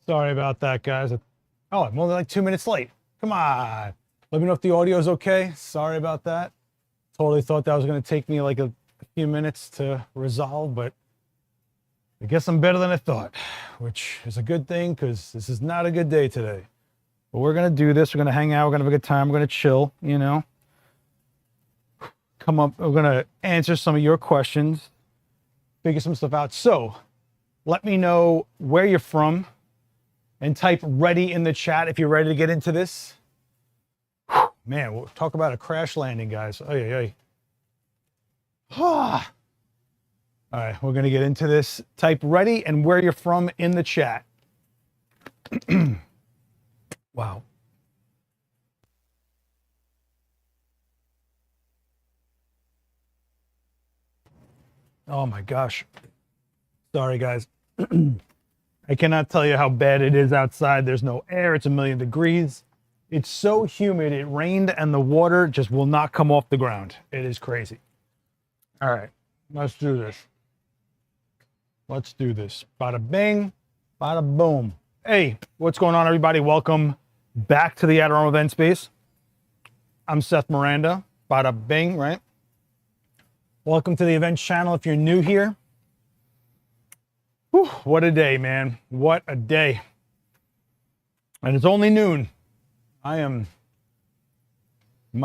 Sorry about that, guys. Oh, I'm only like 2 minutes late. Come on. Let me know if the audio is okay. Sorry about that. Totally thought that was going to take me like a few minutes to resolve, but I guess I'm better than I thought, which is a good thing because this is not a good day today. But we're going to do this. We're going to hang out. We're going to have a good time. We're going to chill, you know. Come up. We're going to answer some of your questions, figure some stuff out. So let me know where you're from and type ready in the chat if you're ready to get into this. Whew, man, we'll talk about a crash landing, guys. Ay, ay, ay. All right, we're going to get into this. Type ready and where you're from in the chat. Wow. Oh my gosh. Sorry, guys. I cannot tell you how bad it is outside. There's no air. It's 1,000,000 degrees. It's so humid. It rained and the water just will not come off the ground. It is crazy. All right, let's do this. Let's do this. Bada bing, bada boom. Hey, what's going on, everybody? Welcome back to the Adorama event space. I'm Seth Miranda. Bada bing, right? Welcome to the events channel if you're new here. Whew, what a day, man. What a day. And it's only noon. My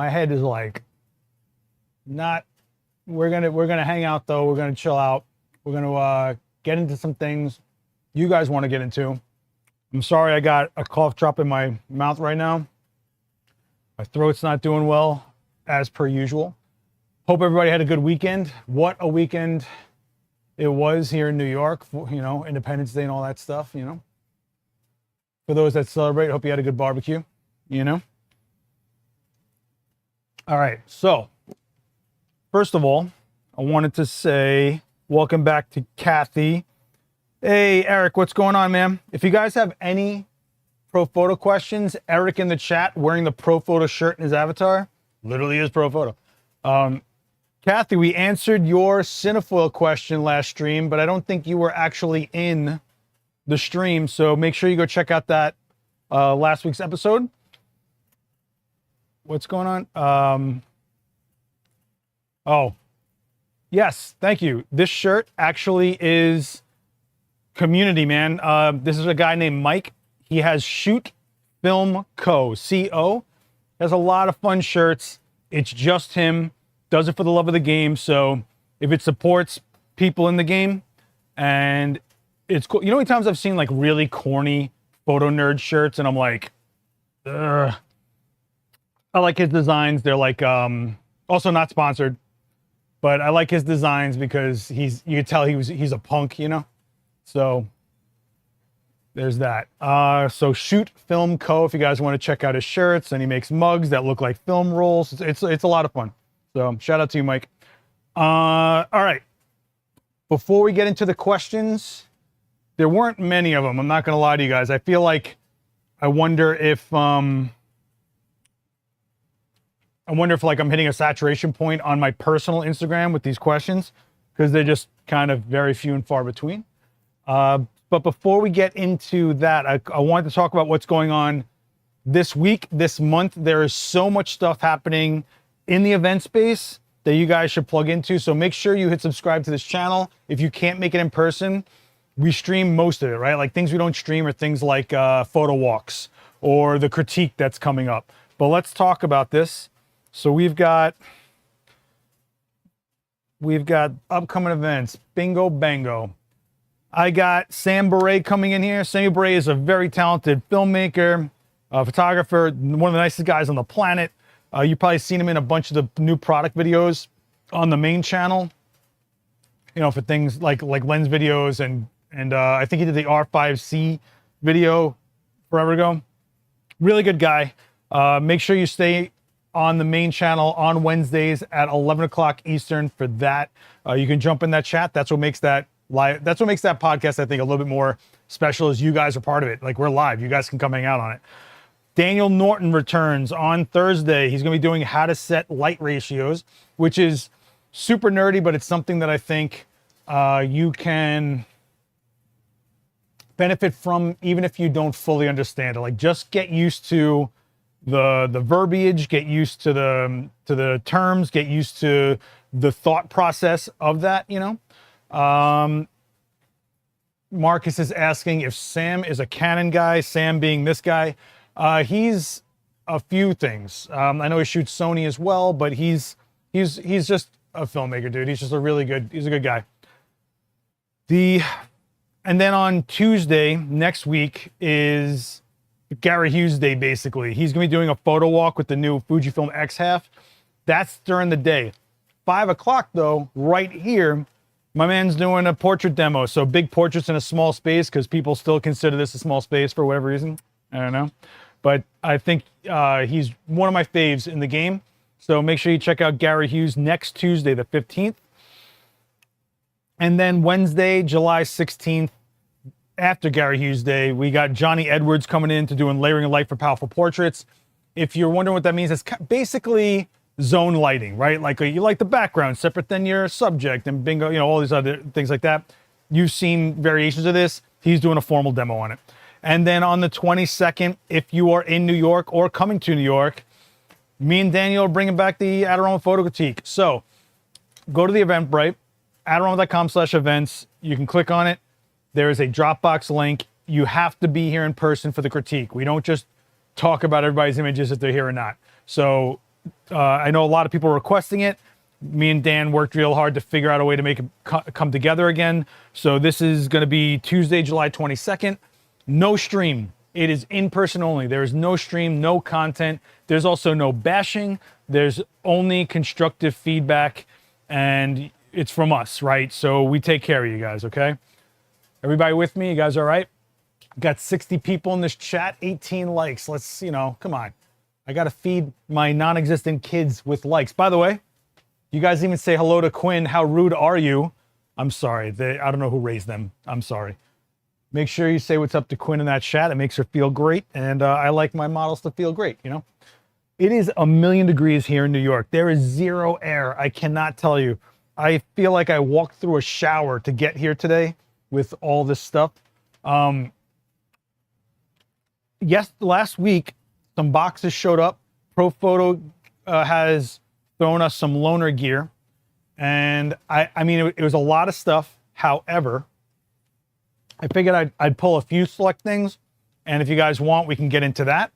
head is like not, we're gonna hang out though. We're gonna chill out. We're gonna get into some things you guys want to get into. I'm sorry I got a cough drop in my mouth right now. My throat's not doing well as per usual. Hope everybody had a good weekend. What a weekend it was here in New York, you know, Independence Day and all that stuff, you know. For those that celebrate, hope you had a good barbecue, you know. All right, so first of all, I wanted to say welcome back to Kathy. Hey, Eric, what's going on, man? If you guys have any Pro Photo questions, Eric in the chat wearing the Pro Photo shirt in his avatar, literally is Pro Photo. Kathy, we answered your cinefoil question last stream, but I don't think you were actually in the stream. So make sure you go check out that last week's episode. What's going on? Oh, yes, thank you. This shirt actually is community, man. This is a guy named Mike. He has Shoot Film Co. C-O. Has a lot of fun shirts. It's just him. Does it for the love of the game. So if it supports people in the game and it's cool. You know how many times I've seen like really corny photo nerd shirts and I'm like, ugh. I like his designs. They're like, also not sponsored, but I like his designs because you can tell he's a punk, you know? So there's that. So Shoot Film Co. if you guys want to check out his shirts, and he makes mugs that look like film rolls. It's a lot of fun. So shout out to you, Mike. All right. Before we get into the questions, there weren't many of them. I'm not going to lie to you guys. I feel like I wonder if like I'm hitting a saturation point on my personal Instagram with these questions because they're just kind of very few and far between. But before we get into that, I wanted to talk about what's going on this week, this month. There is so much stuff happening in the event space that you guys should plug into. So make sure you hit subscribe to this channel. If you can't make it in person, we stream most of it, right? Like things we don't stream are things like photo walks or the critique that's coming up. But let's talk about this. So we've got upcoming events, bingo bango. I got Sam Beret coming in here. Sam Beret is a very talented filmmaker, photographer, one of the nicest guys on the planet. You've probably seen him in a bunch of the new product videos on the main channel, you know, for things like lens videos and I think he did the R5C video forever ago. Really good guy. Make sure you stay on the main channel on Wednesdays at 11 o'clock Eastern for that. You can jump in that chat. That's what makes that live. That's what makes that podcast, I think, a little bit more special is you guys are part of it. Like we're live. You guys can come hang out on it. Daniel Norton returns on Thursday. He's going to be doing how to set light ratios, which is super nerdy, but it's something that I think you can benefit from, even if you don't fully understand it. Like, just get used to the verbiage, get used to the terms, get used to the thought process of that, you know. Marcus is asking if Sam is a Canon guy, Sam being this guy. He's a few things. I know he shoots Sony as well, but he's just a filmmaker, dude. He's just he's a good guy. And then on Tuesday next week is Gary Hughes Day, basically. He's gonna be doing a photo walk with the new Fujifilm X-Half. That's during the day. 5 o'clock though, right here, my man's doing a portrait demo. So big portraits in a small space, because people still consider this a small space for whatever reason. I don't know. But I think he's one of my faves in the game. So make sure you check out Gary Hughes next Tuesday, the 15th. And then Wednesday, July 16th, after Gary Hughes Day, we got Johnny Edwards coming in to doing layering of light for powerful portraits. If you're wondering what that means, it's basically zone lighting, right? Like, you like the background separate than your subject, and bingo, you know, all these other things like that. You've seen variations of this. He's doing a formal demo on it. And then on the 22nd, if you are in New York or coming to New York, me and Daniel are bringing back the Adorama Photo Critique. So go to the Eventbrite, adorama.com/events. You can click on it. There is a Dropbox link. You have to be here in person for the critique. We don't just talk about everybody's images if they're here or not. So I know a lot of people are requesting it. Me and Dan worked real hard to figure out a way to make it come together again. So this is going to be Tuesday, July 22nd. No stream. It is in person only. There is no stream, no content. There's also no bashing. There's only constructive feedback, and it's from us, right? So we take care of you guys, okay? Everybody with me? You guys all right? Got 60 people in this chat, 18 likes. Let's, you know, come on. I got to feed my non-existent kids with likes. By the way, you guys even say hello to Quinn. How rude are you? I'm sorry. I don't know who raised them. I'm sorry. Make sure you say what's up to Quinn in that chat. It makes her feel great. And I like my models to feel great, you know? It is 1,000,000 degrees here in New York. There is zero air. I cannot tell you. I feel like I walked through a shower to get here today with all this stuff. Yes, last week, some boxes showed up. ProPhoto has thrown us some loaner gear. And I mean, it was a lot of stuff. However, I figured I'd pull a few select things. And if you guys want, we can get into that.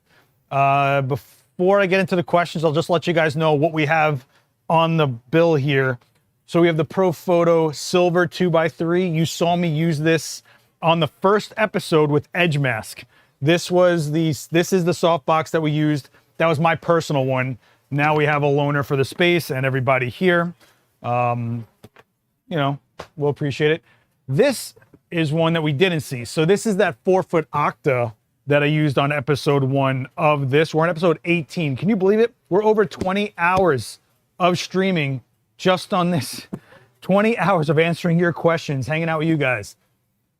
Before I get into the questions, I'll just let you guys know what we have on the bill here. So we have the ProPhoto Silver 2x3. You saw me use this on the first episode with Edge Mask. This is the softbox that we used. That was my personal one. Now we have a loaner for the space and everybody here. You know, we'll appreciate it. This is one that we didn't see. So this is that 4-foot Octa that I used on episode 1 of this. We're on episode 18. Can you believe it? We're over 20 hours of streaming just on this. 20 hours of answering your questions, hanging out with you guys.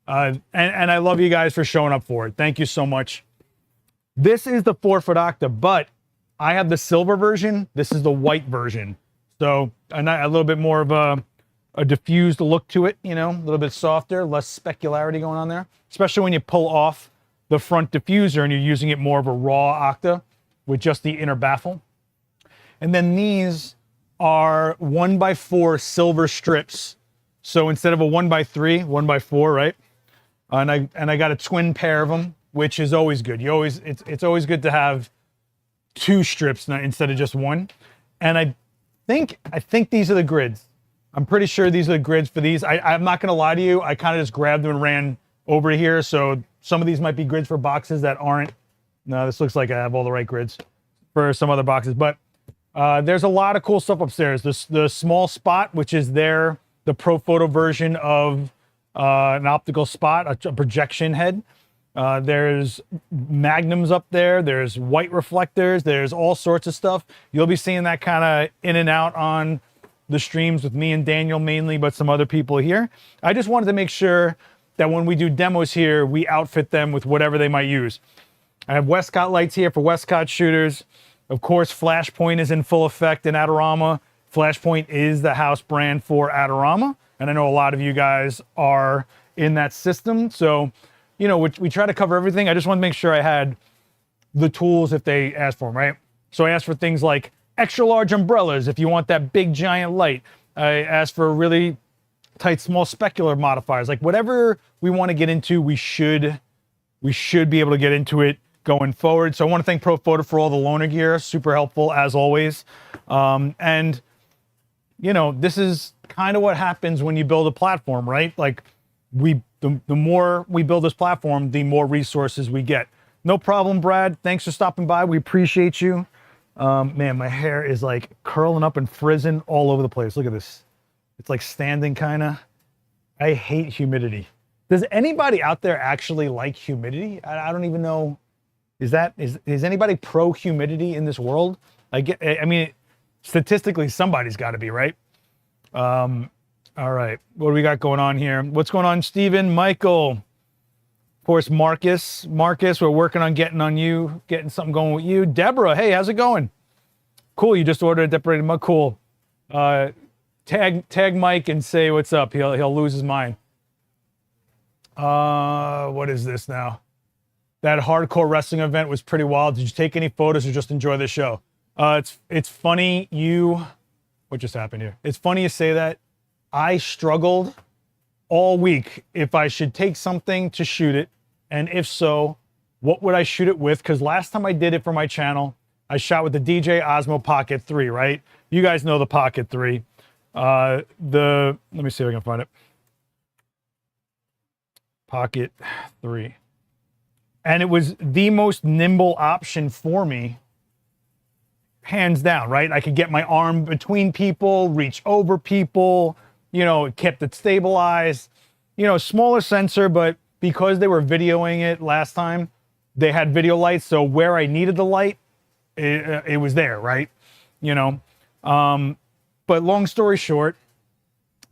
And I love you guys for showing up for it. Thank you so much. This is the 4-foot Octa, but I have the silver version. This is the white version. So a little bit more of a diffused look to it, you know, a little bit softer, less specularity going on there, especially when you pull off the front diffuser and you're using it more of a raw Octa with just the inner baffle. And then these are 1x4 silver strips. So instead of a 1x3, 1x4, right? And I got a twin pair of them, which is always good. It's always good to have 2 strips instead of just 1. And I think these are the grids. I'm pretty sure these are the grids for these. I'm not gonna lie to you. I kind of just grabbed them and ran over here. So some of these might be grids for boxes that aren't. No, this looks like I have all the right grids for some other boxes. But there's a lot of cool stuff upstairs. The small spot, which is the ProPhoto version of an optical spot, a projection head. There's magnums up there. There's white reflectors. There's all sorts of stuff. You'll be seeing that kind of in and out on the streams with me and Daniel mainly, but some other people here. I just wanted to make sure that when we do demos here, we outfit them with whatever they might use. I have Westcott lights here for Westcott shooters. Of course, Flashpoint is in full effect in Adorama. Flashpoint is the house brand for Adorama. And I know a lot of you guys are in that system. So you know, we try to cover everything. I just want to make sure I had the tools if they asked for them, right? So I asked for things like extra large umbrellas if you want that big giant light. I asked for really tight small specular modifiers. Like whatever we want to get into, we should be able to get into it going forward. So I want to thank ProPhoto for all the loaner gear. Super helpful as always. And you know, this is kind of what happens when you build a platform, right? Like the more we build this platform, the more resources we get. No problem, Brad. Thanks for stopping by. We appreciate you. Man, my hair is like curling up and frizzing all over the place. Look at this. It's like standing kind of. I hate humidity. Does anybody out there actually like humidity? I don't even know. Is anybody pro humidity in this world? I mean, statistically, somebody's got to be, right? All right. What do we got going on here? What's going on, Steven? Michael? Of course, Marcus, we're working on getting something going with you. Deborah, hey, how's it going? Cool, you just ordered a decorated mug. Cool. Tag Mike and say what's up. He'll lose his mind. What is this now? That hardcore wrestling event was pretty wild. Did you take any photos or just enjoy the show? It's funny what just happened here? It's funny you say that. I struggled all week if I should take something to shoot it, and if so, what would I shoot it with? Because last time I did it for my channel, I shot with the DJI Osmo Pocket 3, right? You guys know the Pocket 3. Let me see if I can find it. Pocket 3. And it was the most nimble option for me, hands down, right? I could get my arm between people, reach over people, you know, it kept it stabilized, you know, smaller sensor, but because they were videoing it last time, they had video lights. So where I needed the light, it was there, right? You know, but long story short,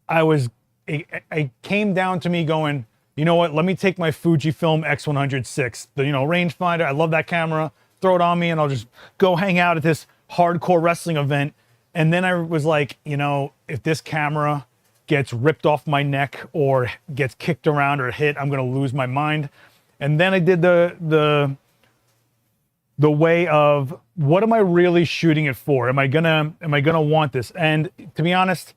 it came down to me going, you know what, let me take my Fujifilm X100 the, you know, rangefinder. I love that camera. Throw it on me and I'll just go hang out at this hardcore wrestling event. And then I was like, you know, if this camera gets ripped off my neck or gets kicked around or hit, I'm going to lose my mind. And then I did the way of, what am I really shooting it for? Am I gonna want this? And to be honest,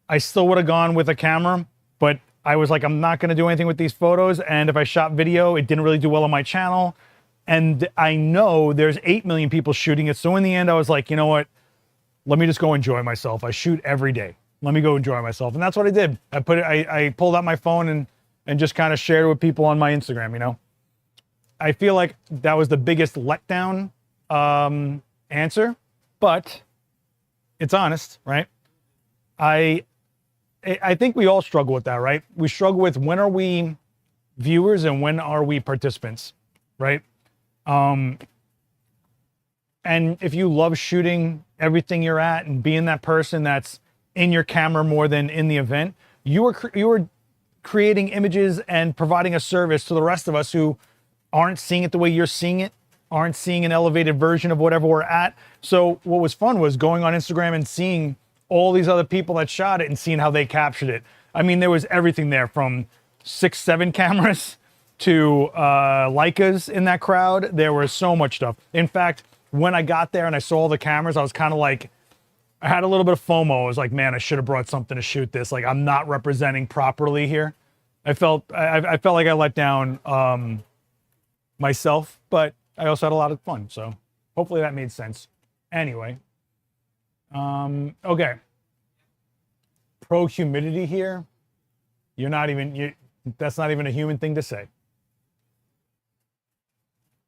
I still would have gone with a camera, but I was like, I'm not going to do anything with these photos. And if I shot video, it didn't really do well on my channel. And I know there's 8 million people shooting it. So in the end, I was like, you know what? Let me just go enjoy myself. I shoot every day. Let me go enjoy myself. And that's what I did. I pulled out my phone and just kind of shared it with people on my Instagram, you know? I feel like that was the biggest letdown answer, but it's honest, right? I think we all struggle with that, right? We struggle with, when are we viewers and when are we participants, right? And if you love shooting everything you're at and being that person that's in your camera more than in the event, you are creating images and providing a service to the rest of us who aren't seeing it the way you're seeing it, aren't seeing an elevated version of whatever we're at. So what was fun was going on Instagram and seeing all these other people that shot it and seeing how they captured it. I mean, there was everything there, from 6-7 cameras to Leicas in that crowd. There was so much stuff. In fact, when I got there and I saw all the cameras, I was kind of like, I had a little bit of FOMO. I was like, man, I should have brought something to shoot this. Like, I'm not representing properly here. I felt like I let down myself, but I also had a lot of fun. So hopefully that made sense. Anyway. Okay. Pro humidity here. That's not even a human thing to say.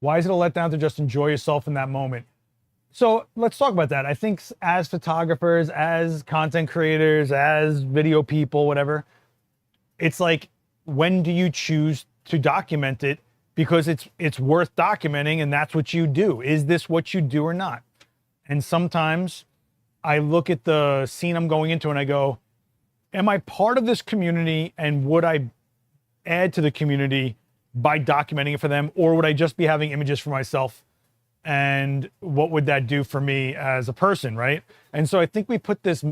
Why is it a letdown to just enjoy yourself in that moment? So let's talk about that. I think as photographers, as content creators, as video people, whatever, it's like, when do you choose to document it? Because it's worth documenting, and that's what you do. Is this what you do or not? And sometimes I look at the scene I'm going into and I go, am I part of this community, and would I add to the community by documenting it for them, or would I just be having images for myself? And what would that do for me as a person, right? And so I think we put this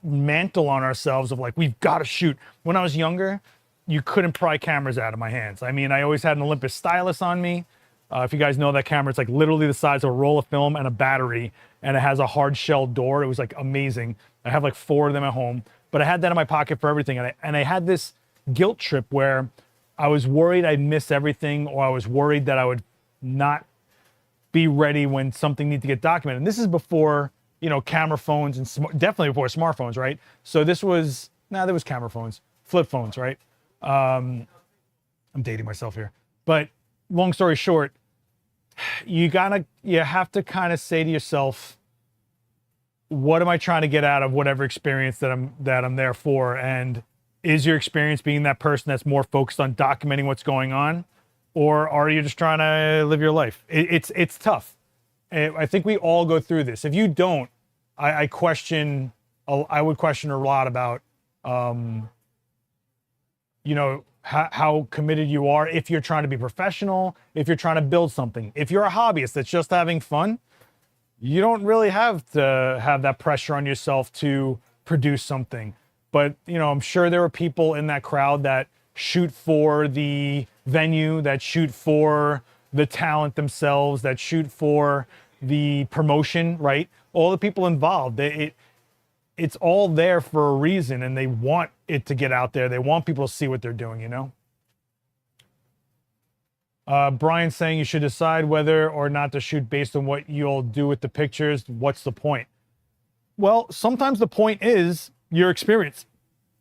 mantle on ourselves of like, we've got to shoot. When I was younger, you couldn't pry cameras out of my hands. I mean, I always had an Olympus stylus on me. If you guys know that camera, it's like literally the size of a roll of film and a battery, and it has a hard shell door. It was like amazing. I have like 4 of them at home, but I had that in my pocket for everything. And I had this guilt trip where I was worried I'd miss everything, or I was worried that I would not be ready when something needed to get documented. And this is before, you know, camera phones and definitely before smartphones, right? So this was, there was camera phones, flip phones, right? I'm dating myself here, but long story short, you have to kind of say to yourself, what am I trying to get out of whatever experience that I'm there for? And is your experience being that person that's more focused on documenting what's going on, or are you just trying to live your life? It's tough. I think we all go through this. If you don't, I would question a lot about, you know, how committed you are. If you're trying to be professional, if you're trying to build something, if you're a hobbyist that's just having fun, you don't really have to have that pressure on yourself to produce something. But, you know, I'm sure there are people in that crowd that shoot for the venue, that shoot for the talent themselves, that shoot for the promotion, right? All the people involved, it's all there for a reason, and they want it to get out there. They want people to see what they're doing, you know? Brian's saying you should decide whether or not to shoot based on what you'll do with the pictures. What's the point? Well, sometimes the point is your experience.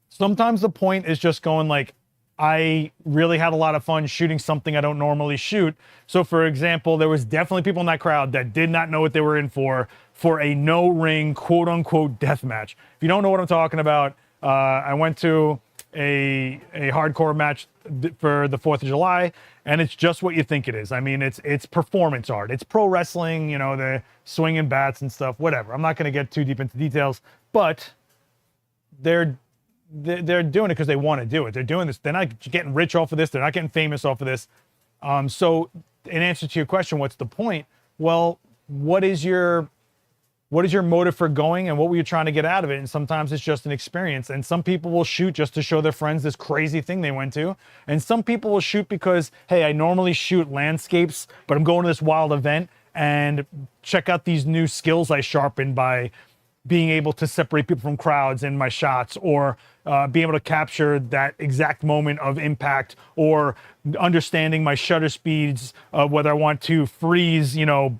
Sometimes the point is just going like, I really had a lot of fun shooting something I don't normally shoot. So for example, there was definitely people in that crowd that did not know what they were in for a no ring, quote unquote, death match. If you don't know what I'm talking about, I went to a hardcore match for the 4th of July, and it's just what you think it is. I mean, it's performance art. It's pro wrestling, you know, the swinging bats and stuff, whatever. I'm not going to get too deep into details, but they're doing it because they want to do it. They're doing this. They're not getting rich off of this. They're not getting famous off of this. So in answer to your question, what's the point? Well, what is your motive for going, and what were you trying to get out of it? And sometimes it's just an experience. And some people will shoot just to show their friends this crazy thing they went to. And some people will shoot because, hey, I normally shoot landscapes, but I'm going to this wild event, and check out these new skills I sharpened by being able to separate people from crowds in my shots, or be able to capture that exact moment of impact, or understanding my shutter speeds, whether I want to freeze, you know,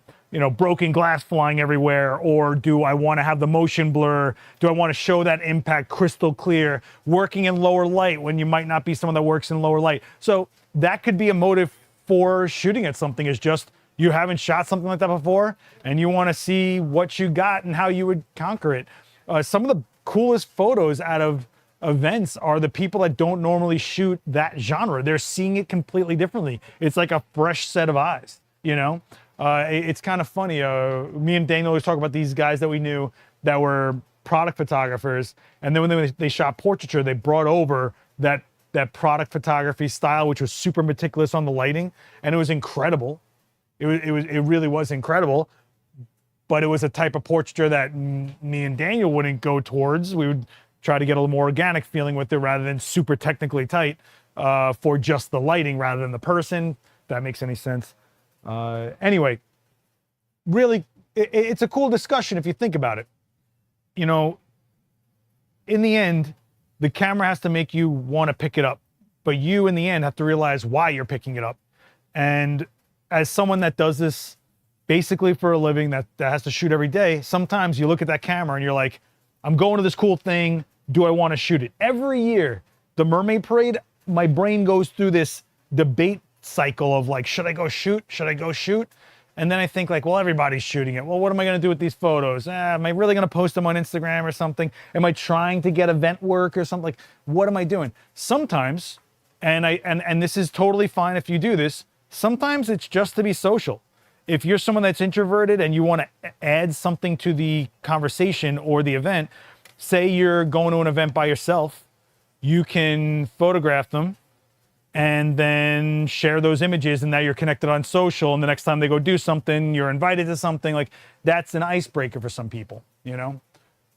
broken glass flying everywhere, or do I want to have the motion blur? Do I want to show that impact crystal clear, working in lower light when you might not be someone that works in lower light? So that could be a motive for shooting at something, is just you haven't shot something like that before, and you want to see what you got and how you would conquer it. Some of the coolest photos out of events are the people that don't normally shoot that genre. They're seeing it completely differently. It's like a fresh set of eyes, you know? It's kind of funny. Me and Daniel always talk about these guys that we knew that were product photographers, and then when they shot portraiture, they brought over that product photography style, which was super meticulous on the lighting, and it was incredible. It really was incredible, but it was a type of portraiture that me and Daniel wouldn't go towards. We would try to get a little more organic feeling with it rather than super technically tight for just the lighting rather than the person, if that makes any sense. Anyway, really, it's a cool discussion if you think about it. You know, in the end, the camera has to make you want to pick it up, but you in the end have to realize why you're picking it up. And as someone that does this basically for a living, that has to shoot every day, sometimes you look at that camera and you're like, I'm going to this cool thing. Do I want to shoot it? Every year, the Mermaid Parade, my brain goes through this debate cycle of like, should I go shoot? Should I go shoot? And then I think like, well, everybody's shooting it. Well, what am I going to do with these photos? Am I really going to post them on Instagram or something? Am I trying to get event work or something? Like, what am I doing? Sometimes, and this is totally fine if you do this, sometimes it's just to be social. If you're someone that's introverted and you want to add something to the conversation or the event, say you're going to an event by yourself, you can photograph them and then share those images, and now you're connected on social, and the next time they go do something, you're invited to something. Like, that's an icebreaker for some people, you know?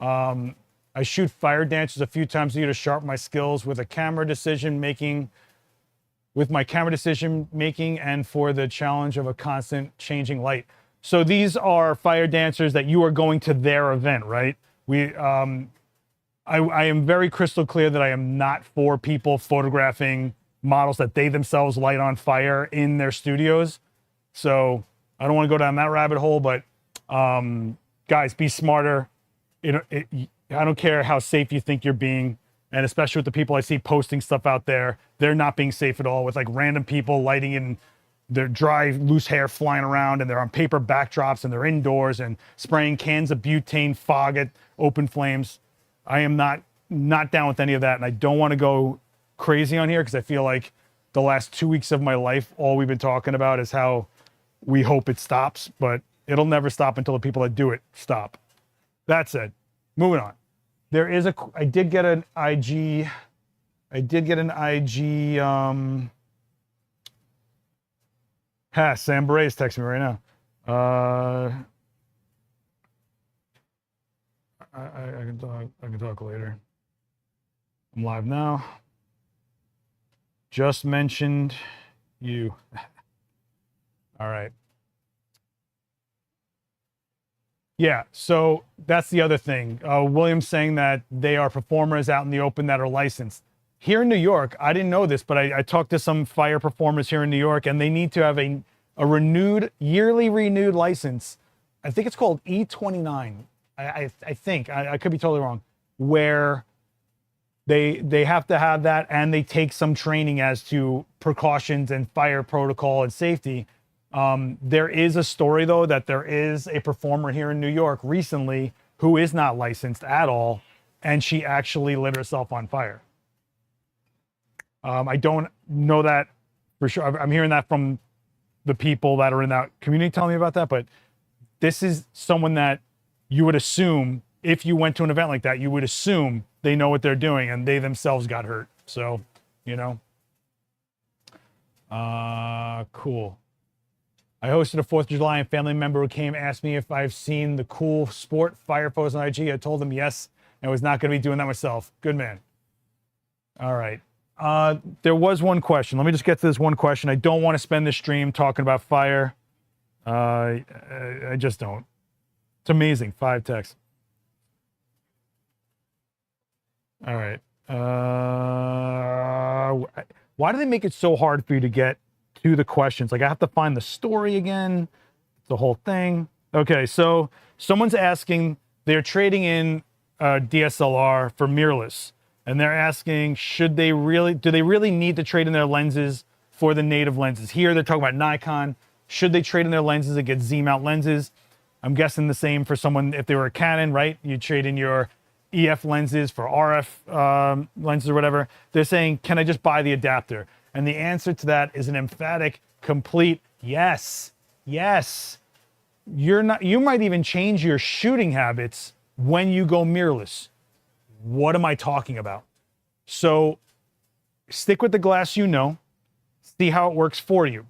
I I shoot fire dancers a few times a year to sharpen my skills with my camera decision making and for the challenge of a constant changing light. So these are fire dancers that you are going to their event, right? I am very crystal clear that I am not for people photographing models that they themselves light on fire in their studios. So I don't want to go down that rabbit hole, but guys, be smarter. I don't care how safe you think you're being. And especially with the people I see posting stuff out there, they're not being safe at all with like random people lighting in their dry, loose hair flying around, and they're on paper backdrops and they're indoors and spraying cans of butane fog at open flames. I am not down with any of that. And I don't want to go crazy on here because I feel like the last 2 weeks of my life, all we've been talking about is how we hope it stops, but it'll never stop until the people that do it stop. That said, moving on. I did get an IG, Sam Barret's texting me right now. I can talk later. I'm live now. Just mentioned you. All right. Yeah, so that's the other thing. William's saying that they are performers out in the open that are licensed. Here in New York, I didn't know this, but I talked to some fire performers here in New York, and they need to have a yearly renewed license. I think it's called E29. I think, I could be totally wrong, where they have to have that, and they take some training as to precautions and fire protocol and safety. There is a story though that there is a performer here in New York recently who is not licensed at all, and she actually lit herself on fire. I don't know that for sure. I'm hearing that from the people that are in that community telling me about that, but this is someone that you would assume, if you went to an event like that, you would assume they know what they're doing, and they themselves got hurt. So, you know, cool. I hosted a 4th of July, and a family member who came asked me if I've seen the cool sport fire photos on IG. I told them yes, and was not going to be doing that myself. Good man. All right. There was one question. Let me just get to this one question. I don't want to spend this stream talking about fire. I just don't. It's amazing. 5 texts. All right. Why do they make it so hard for you to get to the questions? Like, I have to find the story again, the whole thing. Okay, so someone's asking, they're trading in a DSLR for mirrorless, and they're asking, do they really need to trade in their lenses for the native lenses? Here they're talking about Nikon. Should they trade in their lenses and get Z mount lenses? I'm guessing the same for someone if they were a Canon, right? You trade in your EF lenses for RF lenses or whatever. They're saying, can I just buy the adapter? And the answer to that is an emphatic, complete yes. Yes. You might even change your shooting habits when you go mirrorless. What am I talking about? So stick with the glass you know, see how it works for you.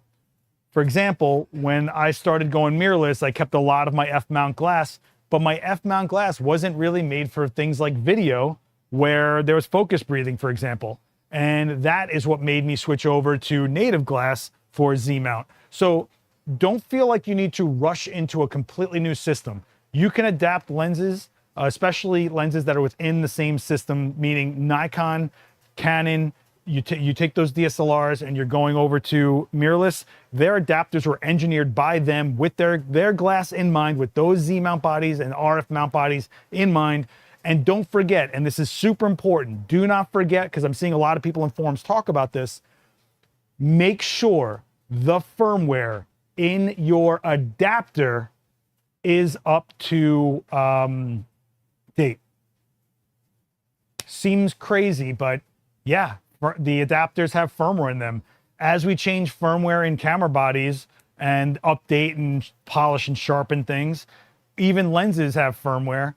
For example, when I started going mirrorless, I kept a lot of my F-mount glass, but my F-mount glass wasn't really made for things like video where there was focus breathing, for example. And that is what made me switch over to native glass for Z-mount. So don't feel like you need to rush into a completely new system. You can adapt lenses, especially lenses that are within the same system, meaning Nikon, Canon. You take those DSLRs and you're going over to mirrorless. Their adapters were engineered by them with their glass in mind, with those Z mount bodies and RF mount bodies in mind. And don't forget, and this is super important, do not forget, because I'm seeing a lot of people in forums talk about this, make sure the firmware in your adapter is up to date. Seems crazy, but yeah, the adapters have firmware in them. As we change firmware in camera bodies and update and polish and sharpen things, even lenses have firmware.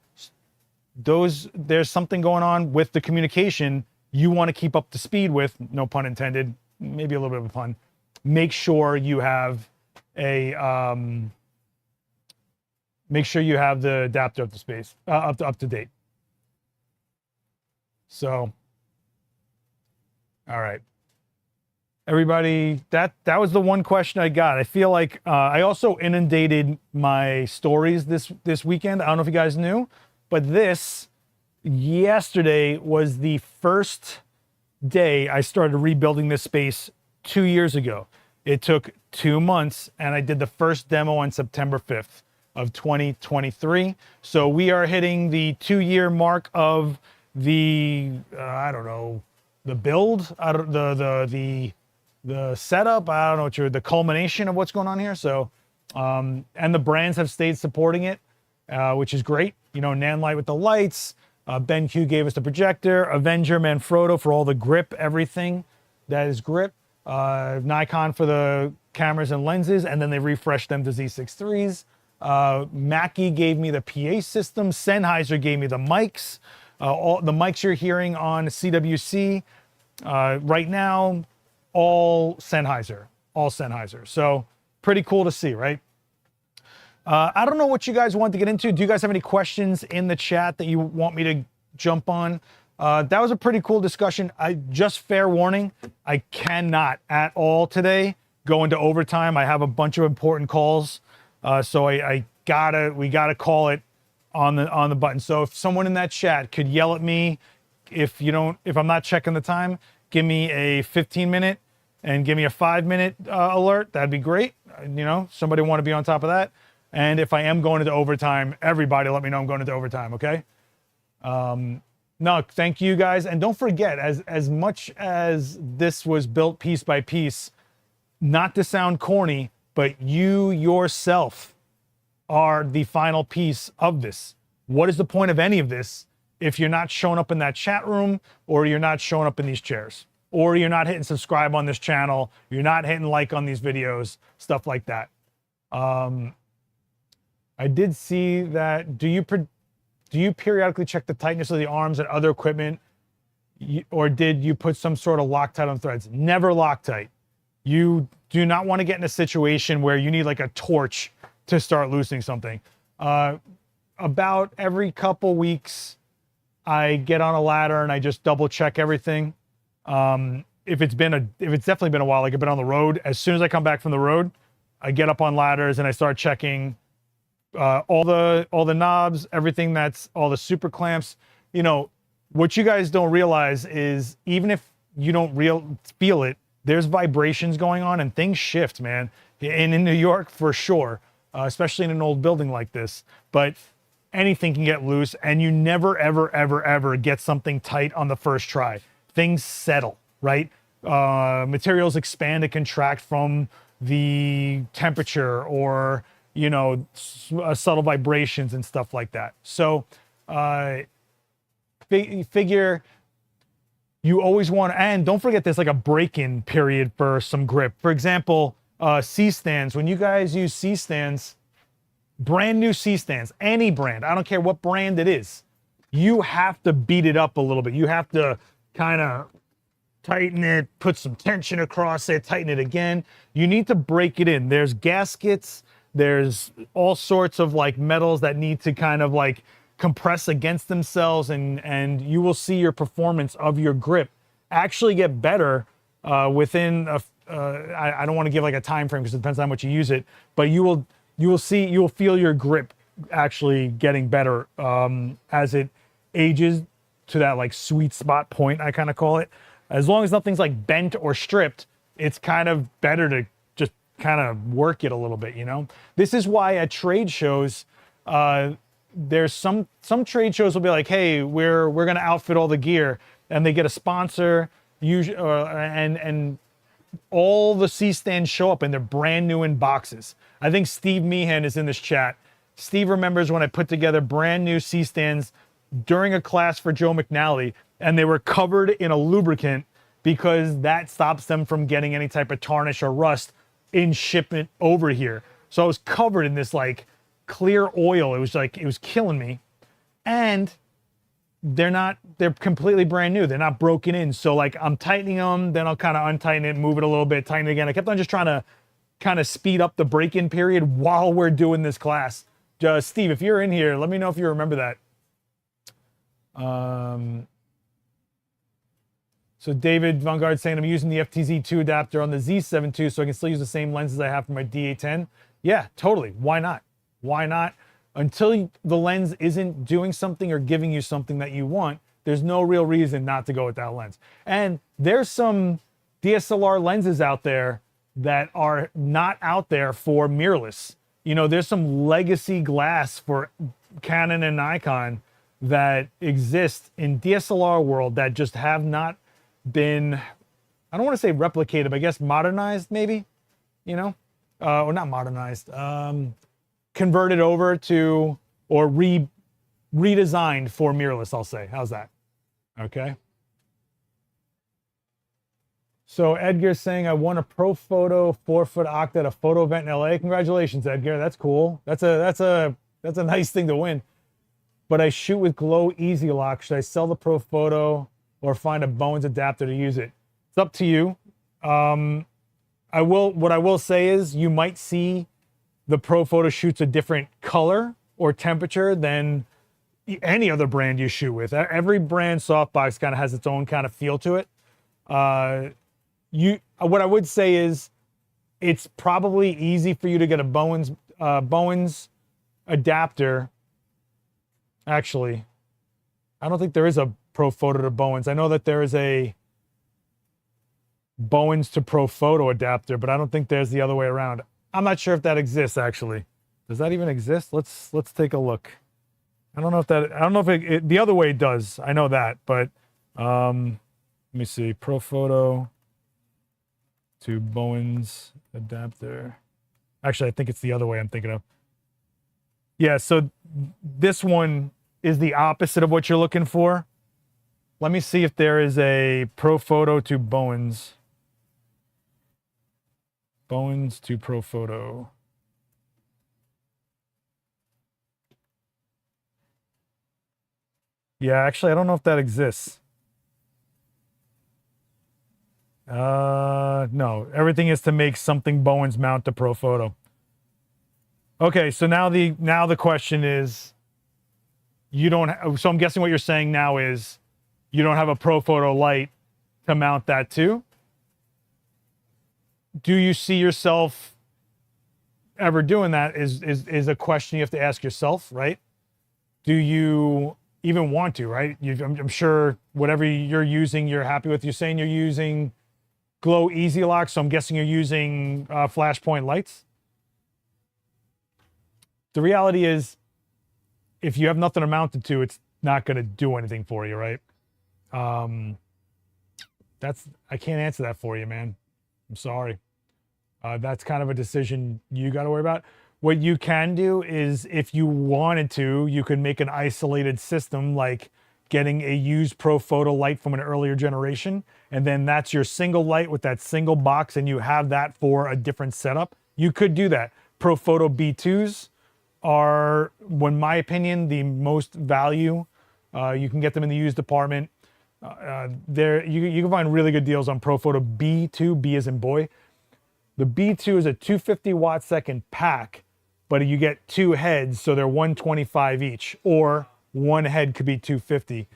There's something going on with the communication you want to keep up to speed with, no pun intended, maybe a little bit of a pun. Make sure you have the adapter up to date. So, all right. Everybody, that was the one question I got. I feel like I also inundated my stories this weekend. I don't know if you guys knew, but yesterday was the first day I started rebuilding this space 2 years ago. It took 2 months, and I did the first demo on September 5th of 2023. So we are hitting the 2-year mark of the I don't know, the build, I don't the setup. I don't know what the culmination of what's going on here. So and the brands have stayed supporting it, which is great. You know, Nanlite with the lights, BenQ gave us the projector, Avenger, Manfrotto for all the grip, everything that is grip, Nikon for the cameras and lenses, and then they refreshed them to Z6 IIIs. Mackie gave me the PA system. Sennheiser gave me the mics. All the mics you're hearing on CWC right now, all Sennheiser. So pretty cool to see, right? I don't know what you guys want to get into. Do you guys have any questions in the chat that you want me to jump on? That was a pretty cool discussion. Just fair warning, I cannot at all today go into overtime. I have a bunch of important calls, so we gotta call it on the button. So if someone in that chat could yell at me if I'm not checking the time, give me a 15-minute and give me a 5-minute alert. That'd be great. You know, somebody want to be on top of that. And if I am going into overtime, everybody let me know I'm going into overtime, okay? No, thank you guys. And don't forget, as much as this was built piece by piece, not to sound corny, but you yourself are the final piece of this. What is the point of any of this if you're not showing up in that chat room, or you're not showing up in these chairs, or you're not hitting subscribe on this channel, you're not hitting like on these videos, stuff like that. I did see that. Do you periodically check the tightness of the arms and other equipment, or did you put some sort of Loctite on threads? Never Loctite. You do not want to get in a situation where you need like a torch to start loosening something. About every couple weeks, I get on a ladder and I just double check everything. If it's definitely been a while, like I've been on the road, as soon as I come back from the road, I get up on ladders and I start checking all the knobs, everything, that's all the super clamps. You know, what you guys don't realize is even if you don't feel it, there's vibrations going on and things shift, man. And in New York, for sure, especially in an old building like this. But anything can get loose, and you never, ever, ever, ever get something tight on the first try. Things settle, right? Materials expand and contract from the temperature, or you know, subtle vibrations and stuff like that. So figure you always want, and don't forget there's like a break-in period for some grip. For example, C-stands. When you guys use C-stands, brand new C-stands, any brand, I don't care what brand it is, you have to beat it up a little bit. You have to kind of tighten it, put some tension across it, tighten it again. You need to break it in. There's gaskets, there's all sorts of like metals that need to kind of like compress against themselves, and you will see your performance of your grip actually get better within I don't want to give like a time frame because it depends on how much you use it, but you will feel your grip actually getting better as it ages to that like sweet spot point, I kind of call it. As long as nothing's like bent or stripped, it's kind of better to just kind of work it a little bit, you know? This is why at trade shows, there's some trade shows will be like, hey, we're going to outfit all the gear, and they get a sponsor, usually, and all the C-stands show up and they're brand new in boxes. I think Steve Meehan is in this chat. Steve remembers when I put together brand new C-stands during a class for Joe McNally, and they were covered in a lubricant because that stops them from getting any type of tarnish or rust in shipment over here. So I was covered in this like clear oil. It was killing me. And they're completely brand new. They're not broken in. So like I'm tightening them, then I'll kind of untighten it, move it a little bit, tighten it again. I kept on just trying to kind of speed up the break-in period while we're doing this class. Steve, if you're in here, let me know if you remember that. So David Vanguard saying, I'm using the FTZ2 adapter on the Z7 II, so I can still use the same lenses I have for my D810. Yeah, totally. Why not? Why not? Until the lens isn't doing something or giving you something that you want, there's no real reason not to go with that lens. And there's some DSLR lenses out there that are not out there for mirrorless. You know, there's some legacy glass for Canon and Nikon that exist in DSLR world that just have not been, I don't want to say replicated, but I guess modernized maybe, you know, or not modernized, converted over to, or redesigned for mirrorless, I'll say. How's that? Okay. So Edgar's saying, I won a Pro Photo 4-foot Octa at a photo event in LA. Congratulations, Edgar. That's cool. That's a nice thing to win. But I shoot with Glow Easy Lock. Should I sell the Pro Photo or find a Bowens adapter to use it? It's up to you. What I will say is you might see the Pro Photo shoots a different color or temperature than any other brand you shoot with. Every brand softbox kind of has its own kind of feel to it. What I would say is it's probably easy for you to get a Bowens adapter. Actually, I don't think there is a Pro Photo to Bowens. I know that there is a Bowens to Pro Photo adapter, but I don't think there's the other way around. I'm not sure if that exists actually. Does that even exist? Let's take a look. I don't know if it the other way does. I know that, but let me see. Pro Photo to Bowens adapter. Actually, I think it's the other way I'm thinking of. Yeah, so this one is the opposite of what you're looking for. Let me see if there is a Pro Photo to Bowens. Bowens to Pro Photo. Yeah, actually, I don't know if that exists. No, everything is to make something Bowens mount to Pro Photo. Okay, so now the question is, so I'm guessing what you're saying now is you don't have a Pro Photo light to mount that to. Do you see yourself ever doing that is a question you have to ask yourself, right? Do you even want to, right? I'm sure whatever you're using, you're happy with. You're saying you're using Glow Easy Lock, so I'm guessing you're using flashpoint lights. The reality is, if you have nothing to mount it to, it's not going to do anything for you, right? I can't answer that for you, man. I'm sorry. That's kind of a decision you got to worry about. What you can do is, if you wanted to, you could make an isolated system, like getting a used Pro Photo light from an earlier generation, and then that's your single light with that single box, and you have that for a different setup. You could do that. Pro Photo B2s are, in my opinion, the most value. You can get them in the used department. You can find really good deals on Pro Photo B2, B as in boy. The B2 is a 250 watt second pack, but you get two heads, so they're 125 each, or one head could be 250.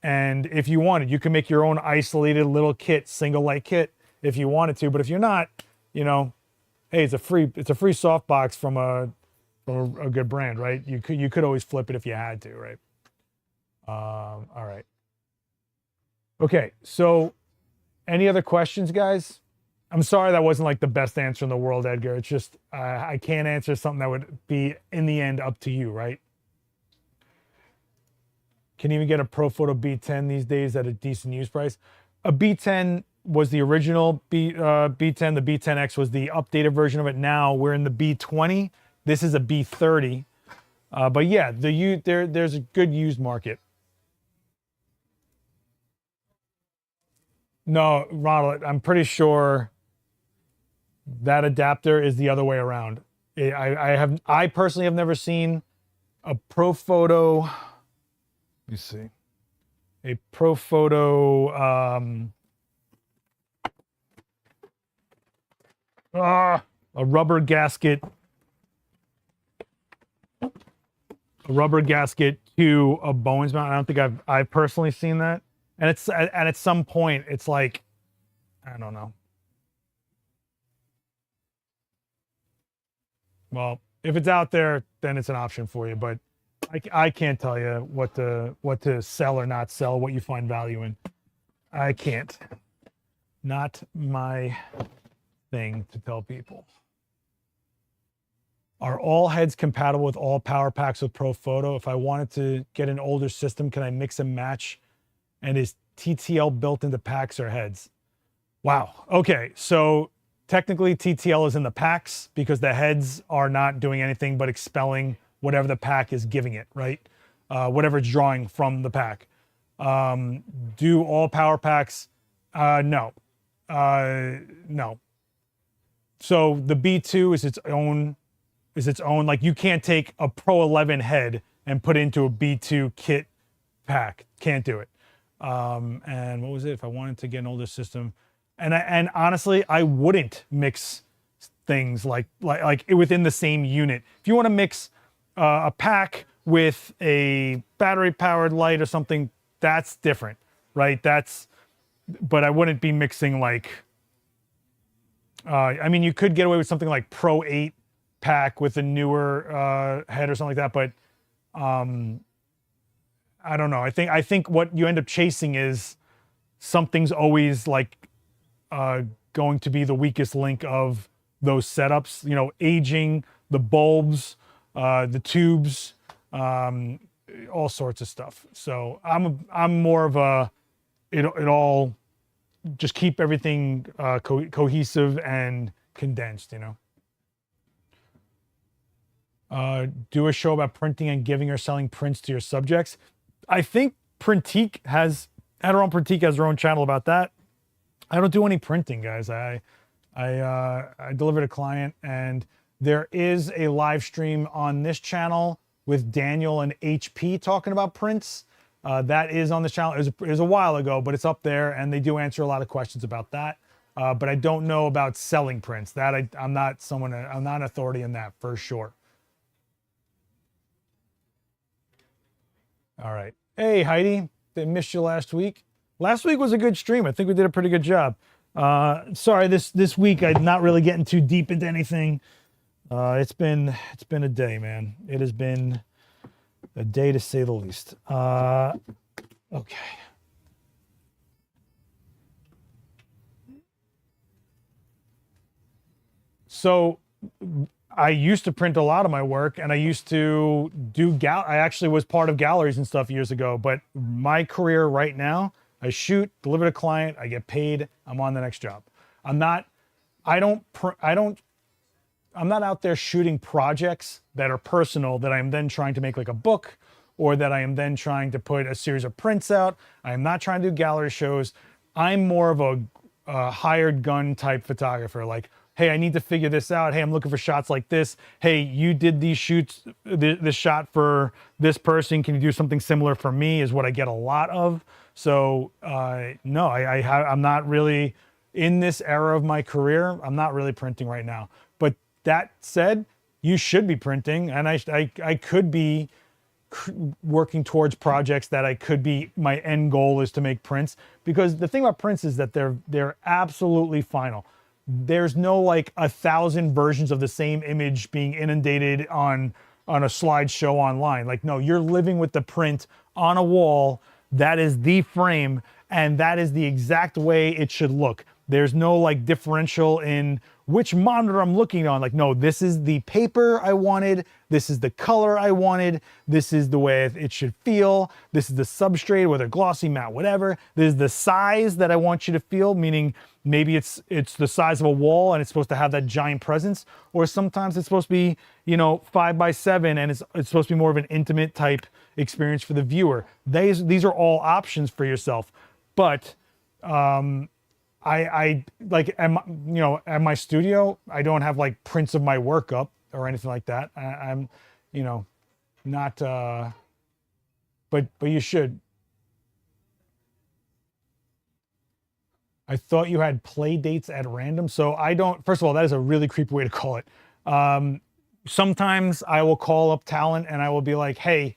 And if you wanted, you can make your own isolated little kit, single light kit, if you wanted to. But if you're not, you know, hey, it's a free softbox from a good brand, right? You could always flip it if you had to, right? All right. Okay, so any other questions, guys? I'm sorry that wasn't like the best answer in the world, Edgar. It's just I can't answer something that would be in the end up to you, right? Can even get a Pro Photo B10 these days at a decent use price. A B10 was the original B10. The B10X was the updated version of it. Now we're in the B20. This is a B30. But yeah, there's a good used market. No, Ronald, I'm pretty sure that adapter is the other way around. I personally have never seen a Pro Photo. Let me see. A Pro Photo a rubber gasket. A rubber gasket to a Bowens mount. I don't think I've personally seen that. And at some point, it's like, I don't know. Well, if it's out there, then it's an option for you. But I can't tell you what to sell or not sell, what you find value in. I can't. Not my thing to tell people. Are all heads compatible with all power packs with Pro Photo? If I wanted to get an older system, can I mix and match? And is TTL built into packs or heads? Wow. Okay. So technically TTL is in the packs because the heads are not doing anything but expelling whatever the pack is giving it, right? Whatever it's drawing from the pack. Do all power packs? No. No. So the B2 is its own, like you can't take a Pro 11 head and put it into a B2 kit pack. Can't do it. And what was it? If I wanted to get an older system, and honestly, I wouldn't mix things like within the same unit. If you want to mix a pack with a battery powered light or something, that's different, right? But I wouldn't be mixing like, I mean, you could get away with something like Pro 8 pack with a newer head or something like that, but I don't know. I think what you end up chasing is something's always like going to be the weakest link of those setups. You know, aging, the bulbs, the tubes, all sorts of stuff. So I'm more of a it all just keep everything cohesive and condensed. You know. Do a show about printing and giving or selling prints to your subjects. I think Adorama Printique has their own channel about that. I don't do any printing, guys. I delivered a client, and there is a live stream on this channel with Daniel and HP talking about prints. That is on this channel. It was a while ago, but it's up there, and they do answer a lot of questions about that. But I don't know about selling prints. That I'm not an authority in that for sure. All right. Hey, Heidi. They missed you last week. Last week was a good stream. I think we did a pretty good job. Sorry, this week I'm not really getting too deep into anything. It's been a day, man. It has been a day to say the least. Okay. So I used to print a lot of my work, and I used to do I actually was part of galleries and stuff years ago, but my career right now, I shoot, deliver to client, I get paid, I'm on the next job. I'm not out there shooting projects that are personal that I am then trying to make like a book, or that I am then trying to put a series of prints out. I am not trying to do gallery shows. I'm more of a hired gun type photographer. Like, hey, I need to figure this out. Hey, I'm looking for shots like this. Hey, you did these shoots, this shot for this person. Can you do something similar for me? Is what I get a lot of. So no, I'm not really in this era of my career. I'm not really printing right now. But that said, you should be printing, and I could be working towards projects that I could be, my end goal is to make prints, because the thing about prints is that they're absolutely final. There's no like 1,000 versions of the same image being inundated on a slideshow online. Like, no, you're living with the print on a wall. That is the frame, and that is the exact way it should look. There's no like differential in which monitor I'm looking on. Like, no, this is the paper I wanted. This is the color I wanted. This is the way it should feel. This is the substrate, whether glossy, matte, whatever. This is the size that I want you to feel, meaning maybe it's the size of a wall and it's supposed to have that giant presence, or sometimes it's supposed to be, 5x7 and it's supposed to be more of an intimate type experience for the viewer. These are all options for yourself. But I like, at my studio, I don't have like prints of my work up or anything like that. I'm, not, but you should. I thought you had play dates at random. So I don't, first of all, that is a really creepy way to call it. Sometimes I will call up talent and I will be like, hey,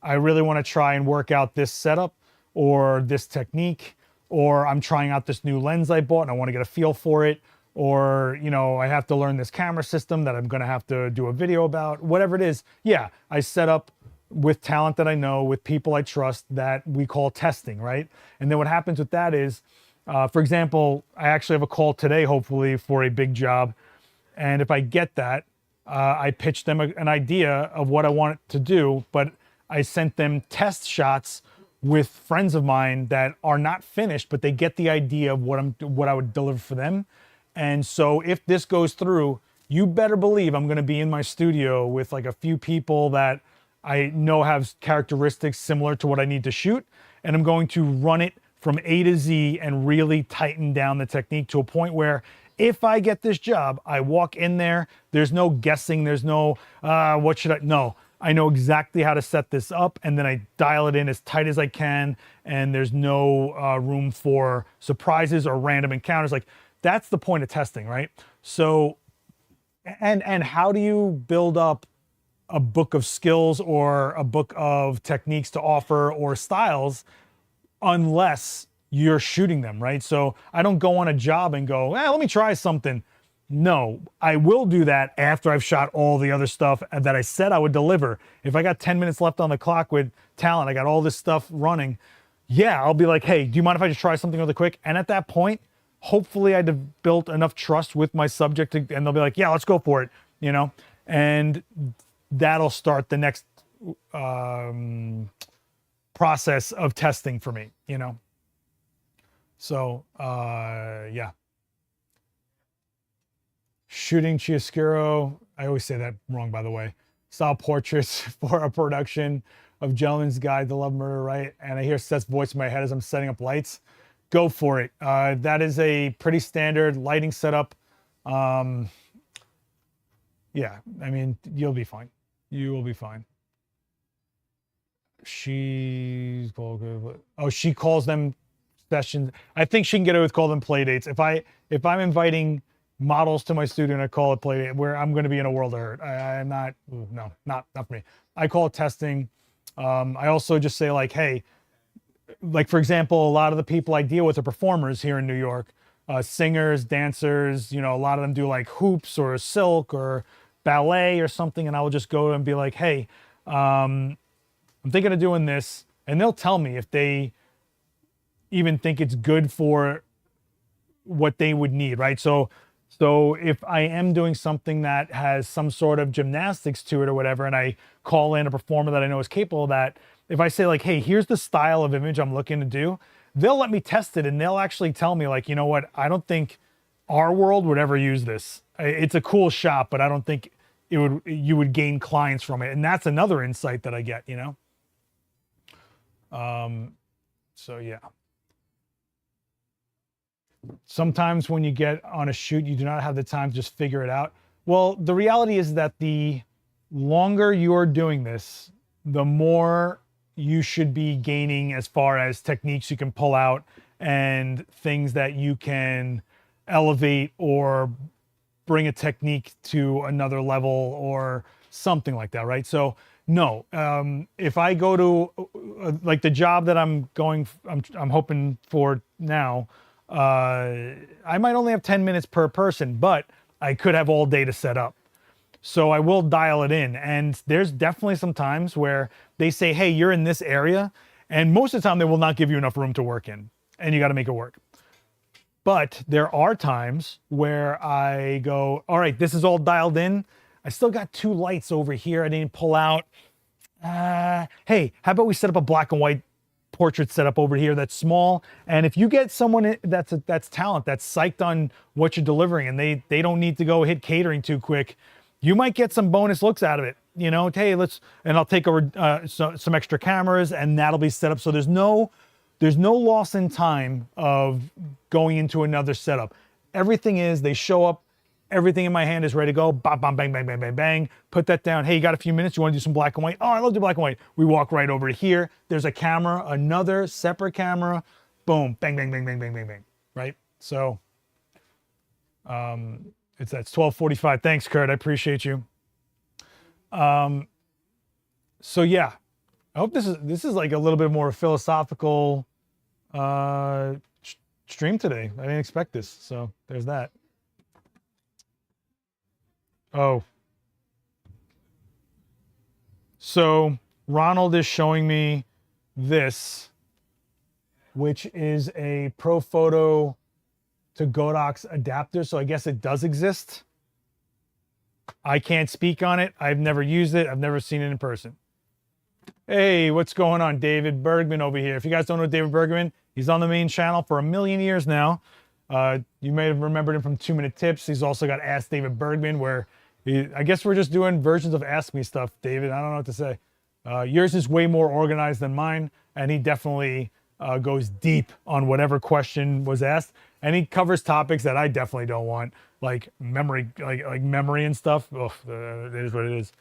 I really want to try and work out this setup. or this technique, or I'm trying out this new lens I bought and I want to get a feel for it, or, you know, I have to learn this camera system that I'm going to have to do a video about, whatever it is. Yeah, I set up with talent that I know, with people I trust, that we call testing, right? And then what happens with that is, for example, I actually have a call today, hopefully, for a big job. And if I get that, I pitch them an idea of what I want to do, but I sent them test shots with friends of mine that are not finished, but they get the idea of what I would deliver for them. And so if this goes through, you better believe I'm going to be in my studio with like a few people that I know have characteristics similar to what I need to shoot, and I'm going to run it from A to Z and really tighten down the technique to a point where if I get this job, I walk in there, there's no guessing, there's no, what should I, no, I know exactly how to set this up, and then I dial it in as tight as I can, and there's no room for surprises or random encounters. Like, that's the point of testing, right? So, and how do you build up a book of skills or a book of techniques to offer or styles unless you're shooting them, right? So I don't go on a job and go, let me try something. No, I will do that after I've shot all the other stuff that I said I would deliver. If I got 10 minutes left on the clock with talent, I got all this stuff running, yeah, I'll be like, hey, do you mind if I just try something really quick? And at that point, hopefully I'd have built enough trust with my subject and they'll be like, yeah, let's go for it, you know? And that'll start the next process of testing for me, you know? So, yeah. Shooting chiaroscuro, I always say that wrong, by the way, style portraits for a production of Gentleman's Guide to Love and Murder, right? And I hear Seth's voice in my head as I'm setting up lights. Go for it. That is a pretty standard lighting setup. Yeah, I mean, you'll be fine. You will be fine. She calls them sessions. I think she can get away with calling them play dates. If I'm inviting models to my studio and I call it play date, where I'm going to be in a world of hurt. I'm not. No, not for me. I call it testing. I also just say like, hey, like for example, a lot of the people I deal with are performers here in New York, singers, dancers. You know, a lot of them do like hoops or silk or ballet or something, and I will just go and be like, hey, I'm thinking of doing this, and they'll tell me if they even think it's good for what they would need, right? So if I am doing something that has some sort of gymnastics to it or whatever, and I call in a performer that I know is capable of that, if I say like, hey, here's the style of image I'm looking to do, they'll let me test it, and they'll actually tell me like, you know what, I don't think our world would ever use this. It's a cool shot, but I don't think you would gain clients from it. And that's another insight that I get, you know? So yeah. Sometimes when you get on a shoot, you do not have the time to just figure it out. Well, the reality is that the longer you're doing this, the more you should be gaining as far as techniques you can pull out and things that you can elevate or bring a technique to another level or something like that, right? So no, if I go to like the job that I'm hoping for now, I might only have 10 minutes per person, but I could have all day to set up. So I will dial it in. And there's definitely some times where they say, hey, you're in this area. And most of the time they will not give you enough room to work in, and you got to make it work. But there are times where I go, all right, this is all dialed in. I still got 2 lights over here I didn't pull out. Hey, how about we set up a black and white portrait setup over here that's small? And if you get someone that's talent, that's psyched on what you're delivering, and they don't need to go hit catering too quick, you might get some bonus looks out of it. You know, hey, and I'll take some extra cameras, and that'll be set up. So there's no loss in time of going into another setup. Everything is, they show up, everything in my hand is ready to go. Bang, bang, bang, bang, bang, bang, bang. Put that down. Hey, you got a few minutes? You want to do some black and white? Oh, I love to do black and white. We walk right over here. There's a camera, another separate camera. Boom, bang, bang, bang, bang, bang, bang, bang. Right? So, that's 12:45. Thanks, Kurt. I appreciate you. So yeah, I hope this is like a little bit more philosophical uh stream today. I didn't expect this, so there's that. Oh, so Ronald is showing me this, which is a Profoto to Godox adapter. So I guess it does exist. I can't speak on it. I've never used it. I've never seen it in person. Hey, what's going on? David Bergman over here. If you guys don't know David Bergman, he's on the main channel for 1,000,000 years now. You may have remembered him from 2-Minute Tips. He's also got Ask David Bergman, where I guess we're just doing versions of Ask Me stuff, David. I don't know what to say. Yours is way more organized than mine, and he definitely goes deep on whatever question was asked, and he covers topics that I definitely don't want, like memory, like memory and stuff. Ugh, it is what it is.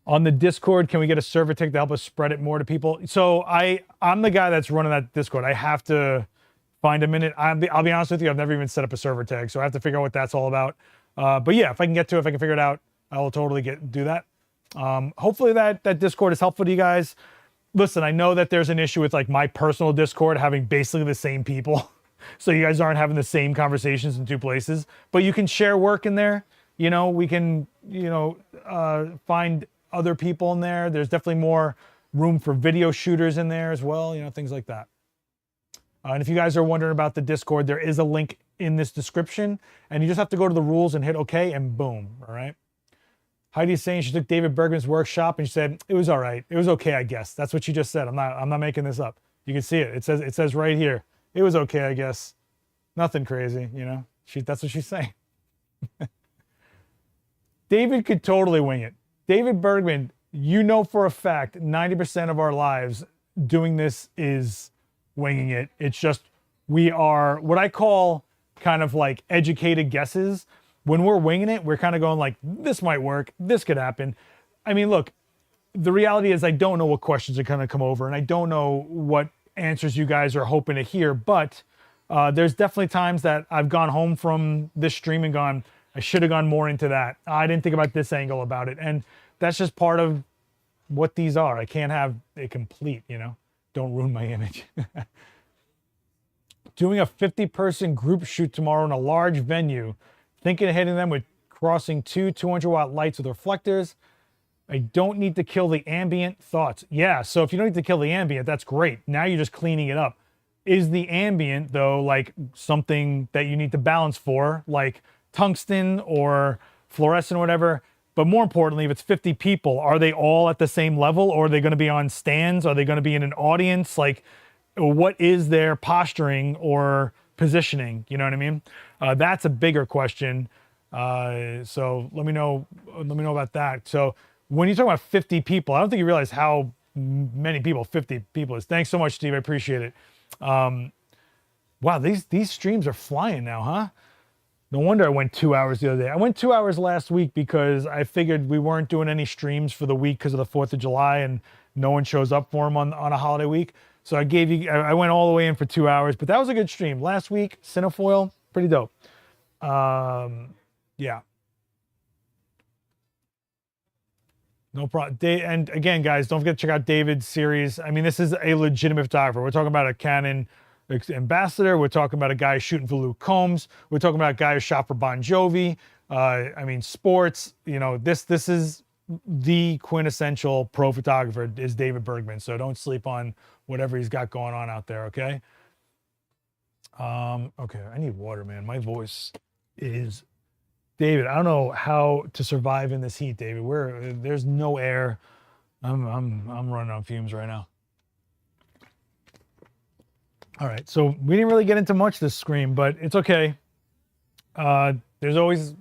On the Discord, can we get a server tick to help us spread it more to people? So I'm the guy that's running that Discord. I have to find a minute. I'll be honest with you, I've never even set up a server tag, so I have to figure out what that's all about. But yeah, if I can get to it, if I can figure it out, I will totally do that. Hopefully that Discord is helpful to you guys. Listen, I know that there's an issue with like my personal Discord having basically the same people. So you guys aren't having the same conversations in two places, but you can share work in there. You know, we can, find other people in there. There's definitely more room for video shooters in there as well, things like that. And if you guys are wondering about the Discord, there is a link in this description, and you just have to go to the rules and hit OK, and boom, all right? Heidi's saying she took David Bergman's workshop and she said, it was all right. It was okay, I guess. That's what she just said. I'm not making this up. You can see it. It says right here. It was okay, I guess. Nothing crazy, that's what she's saying. David could totally wing it. David Bergman, for a fact, 90% of our lives doing this is winging it. It's just, we are what I call kind of like educated guesses. When we're winging it, we're kind of going like, this might work, this could happen. I mean, look, the reality is I don't know what questions are going to come over, and I don't know what answers you guys are hoping to hear, but there's definitely times that I've gone home from this stream and gone, I should have gone more into that. I didn't think about this angle about it. And that's just part of what these are. I can't have it complete, Don't ruin my image. Doing a 50-person group shoot tomorrow in a large venue. Thinking of hitting them with crossing 2 200-watt lights with reflectors. I don't need to kill the ambient. Thoughts? Yeah, so if you don't need to kill the ambient, that's great. Now you're just cleaning it up. Is the ambient, though, like something that you need to balance for, like tungsten or fluorescent or whatever? But more importantly, if it's 50 people, are they all at the same level, or are they going to be on stands? Are they going to be in an audience? Like, what is their posturing or positioning? You know what I mean? That's a bigger question. So let me know about that. So when you talk about 50 people, I don't think you realize how many people 50 people is. Thanks so much, Steve. I appreciate it. Wow, these streams are flying now, huh? No wonder I went 2 hours the other day. I went 2 hours last week because I figured we weren't doing any streams for the week because of the 4th of July and no one shows up for them on a holiday week. So I went all the way in for 2 hours, but that was a good stream. Last week, Cinefoil, pretty dope. Yeah. No problem. And again, guys, don't forget to check out David's series. I mean, this is a legitimate photographer. We're talking about a Canon ambassador. We're talking about a guy shooting for Luke Combs. We're talking about a guy who shot for Bon Jovi. I mean, sports. This is the quintessential pro photographer is David Bergman. So don't sleep on whatever he's got going on out there. Okay. Okay. I need water, man. My voice is. David, I don't know how to survive in this heat, David. There's no air. I'm running on fumes right now. All right, so we didn't really get into much this stream, but it's okay. There's always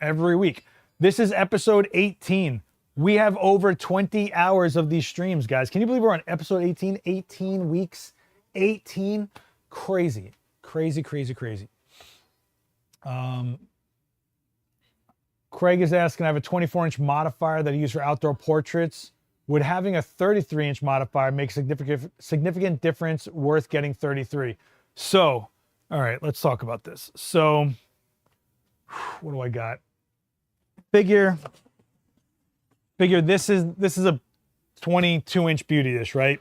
every week. This is episode 18. We have over 20 hours of these streams, guys. Can you believe we're on episode 18? 18 weeks, 18. Crazy, crazy, crazy, crazy. Craig is asking, I have a 24-inch modifier that I use for outdoor portraits. Would having a 33-inch modifier make significant difference worth getting 33? So, all right, let's talk about this. So, what do I got? Figure this is a 22-inch beauty dish, right?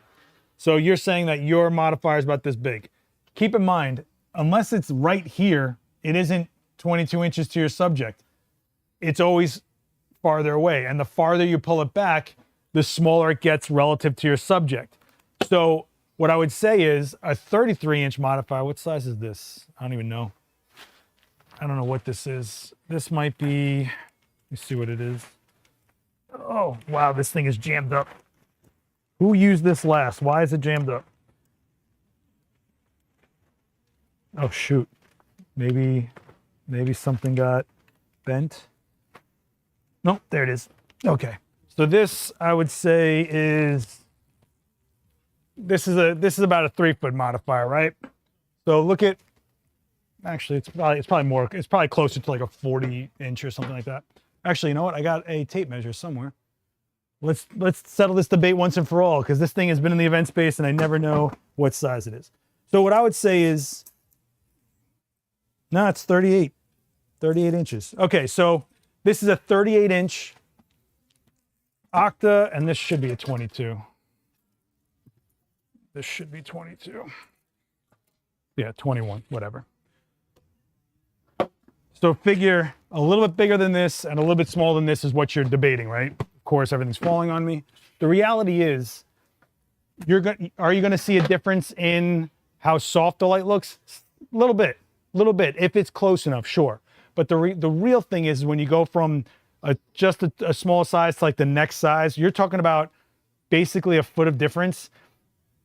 So you're saying that your modifier is about this big. Keep in mind, unless it's right here, it isn't 22 inches to your subject. It's always farther away. And the farther you pull it back, the smaller it gets relative to your subject. So what I would say is a 33-inch modifier. What size is this? I don't even know. I don't know what this is. This might be, let me see what it is. Oh, wow, this thing is jammed up. Who used this last? Why is it jammed up? Oh, shoot. Maybe something got bent. Nope, there it is. Okay. So this, I would say, is this is about a 3-foot modifier, right? So look at, actually it's probably closer to like a 40-inch or something like that. Actually, you know what? I got a tape measure somewhere. Let's settle this debate once and for all, because this thing has been in the event space and I never know what size it is. So what I would say is, no, it's 38 inches. Okay, so this is a 38-inch Octa, and this should be a 22. This should be 22. Yeah, 21, whatever. So figure a little bit bigger than this and a little bit smaller than this is what you're debating, right? Of course, everything's falling on me. The reality is, are you gonna see a difference in how soft the light looks? A little bit. If it's close enough, sure. But the real thing is when you go from just a small size to like the next size, you're talking about basically a foot of difference.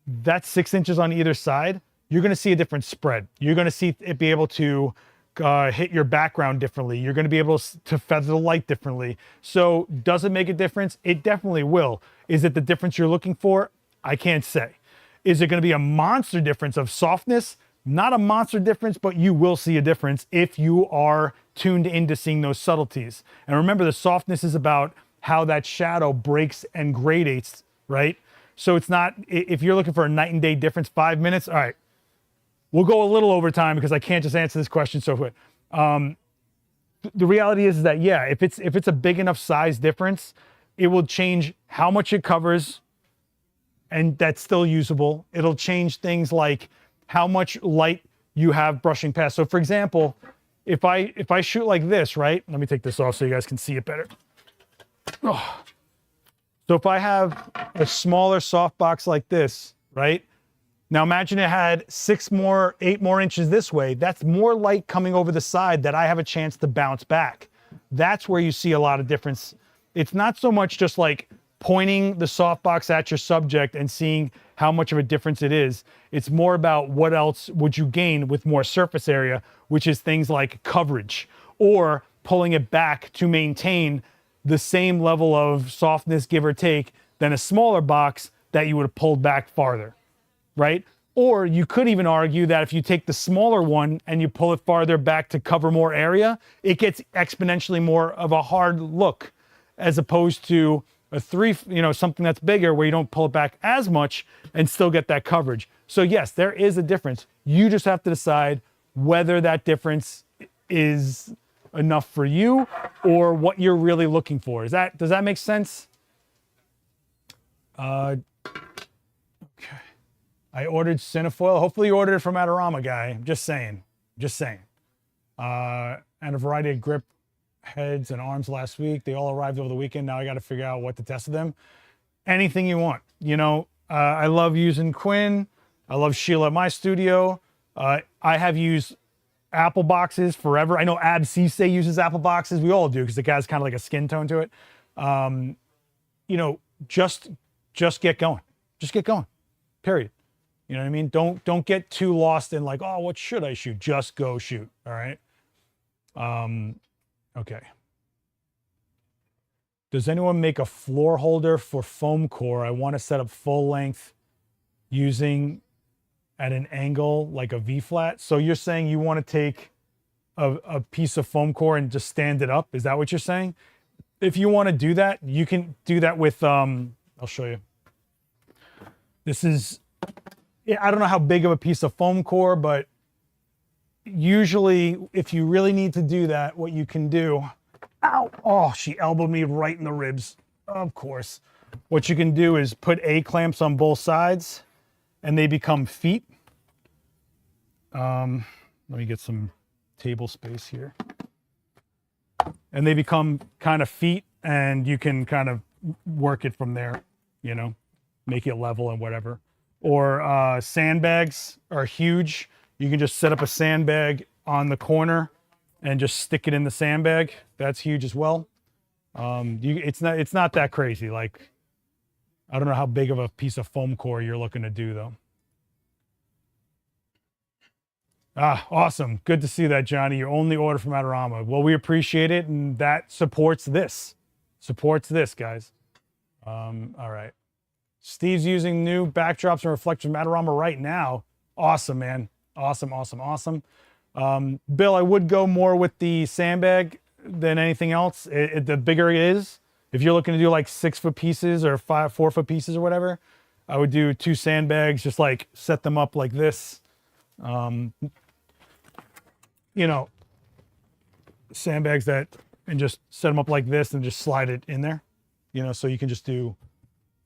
That's 6 inches on either side. You're going to see a different spread. You're going to see it be able to hit your background differently. You're going to be able to feather the light differently. So does it make a difference? It definitely will. Is it the difference you're looking for? I can't say. Is it going to be a monster difference of softness? Not a monster difference, but you will see a difference if you are tuned into seeing those subtleties. And remember, the softness is about how that shadow breaks and gradates, right? So it's not, if you're looking for a night and day difference, 5 minutes, all right, we'll go a little over time because I can't just answer this question so quick. The reality is that, yeah, if it's a big enough size difference, it will change how much it covers, and that's still usable. It'll change things like how much light you have brushing past. So for example, if I shoot like this, right? Let me take this off so you guys can see it better. Oh. So if I have a smaller softbox like this, right? Now imagine it had 8 more inches this way. That's more light coming over the side that I have a chance to bounce back. That's where you see a lot of difference. It's not so much just like pointing the softbox at your subject and seeing how much of a difference it is. It's more about what else would you gain with more surface area, which is things like coverage, or pulling it back to maintain the same level of softness, give or take, than a smaller box that you would have pulled back farther, right? Or you could even argue that if you take the smaller one and you pull it farther back to cover more area, it gets exponentially more of a hard look, as opposed to something that's bigger where you don't pull it back as much and still get that coverage. So yes, there is a difference. You just have to decide whether that difference is enough for you or what you're really looking for. Does that make sense? Okay. I ordered cinefoil. Hopefully you ordered it from Adorama, guy. Just saying. And a variety of grip heads and arms last week. They all arrived over the weekend. Now I got to figure out what to test with them. Anything you want. I love using Quinn. I love Sheila at my studio. I have used Apple boxes forever. I know Ab Cisse uses Apple boxes. We all do because the guy's kind of like a skin tone to it. Just get going. Just get going. Period. You know what I mean? Don't get too lost in like, oh, what should I shoot? Just go shoot. All right. Okay. Does anyone make a floor holder for foam core? I want to set up full length using at an angle like a V-flat. So you're saying you want to take a piece of foam core and just stand it up? Is that what you're saying? If you want to do that, you can do that with, I'll show you. This is, I don't know how big of a piece of foam core, but usually if you really need to do that, what you can do, ow, oh, she elbowed me right in the ribs, of course. what you can do is put A clamps on both sides and they become feet. Let me get some table space here. And they become kind of feet, and you can kind of work it from there, you know, make it level and whatever. Or sandbags are huge. You can just set up a sandbag on the corner and just stick it in the sandbag. That's huge as well. It's not that crazy. Like, I don't know how big of a piece of foam core you're looking to do though. Ah, awesome. Good to see that, Johnny. Your only order from Adorama. Well, we appreciate it, and that supports this. Supports this, guys. All right. Steve's using new backdrops and reflectors from Adorama right now. Awesome, man. Awesome, awesome, awesome. Bill, I would go more with the sandbag than anything else. The bigger it is, if you're looking to do like 6-foot pieces or 4-foot pieces or whatever, I would do 2 sandbags, just like set them up like this. You know, sandbags that, and just set them up like this and just slide it in there, you know, so you can just do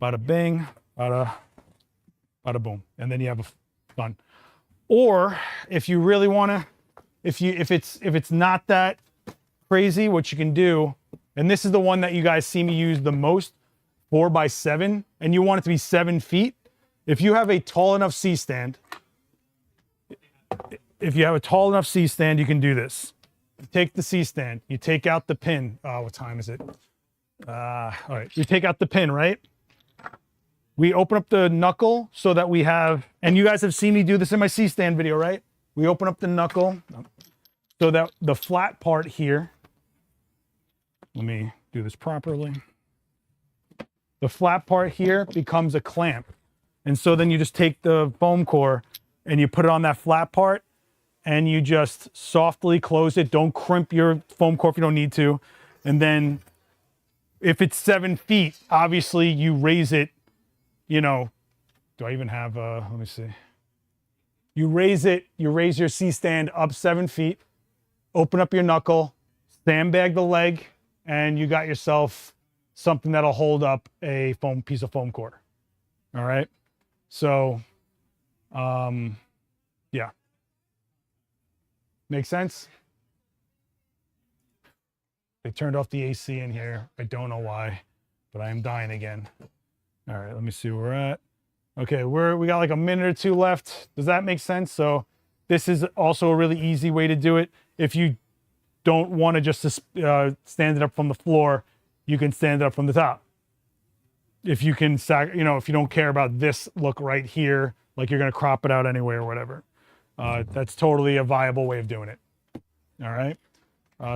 bada bing, bada boom, and then you have a done. Or if you really want to, if it's not that crazy, what you can do, and this is the one that you guys see me use the most, 4x7, and you want it to be 7 feet. If you have a tall enough C-stand, you can do this. You take the C-stand, you take out the pin. Oh, what time is it? All right, you take out the pin, right? We open up the knuckle so that we have, and you guys have seen me do this in my C-stand video, right? We open up the knuckle so that the flat part here, let me do this properly. The flat part here becomes a clamp. And so then you just take the foam core and you put it on that flat part and you just softly close it. Don't crimp your foam core if you don't need to. And then if it's 7 feet, obviously you raise it, you know, do I even have, let me see. You raise your C-stand up 7 feet, open up your knuckle, sandbag the leg, and you got yourself something that'll hold up a piece of foam core. All right. So, yeah. Make sense? They turned off the AC in here. I don't know why, but I am dying again. All right, let me see where we're at. Okay, we got like a minute or 2 left. Does that make sense? So this is also a really easy way to do it. If you don't want to just stand it up from the floor, you can stand it up from the top. If you can, if you don't care about this look right here, like you're going to crop it out anyway or whatever. That's totally a viable way of doing it. All right.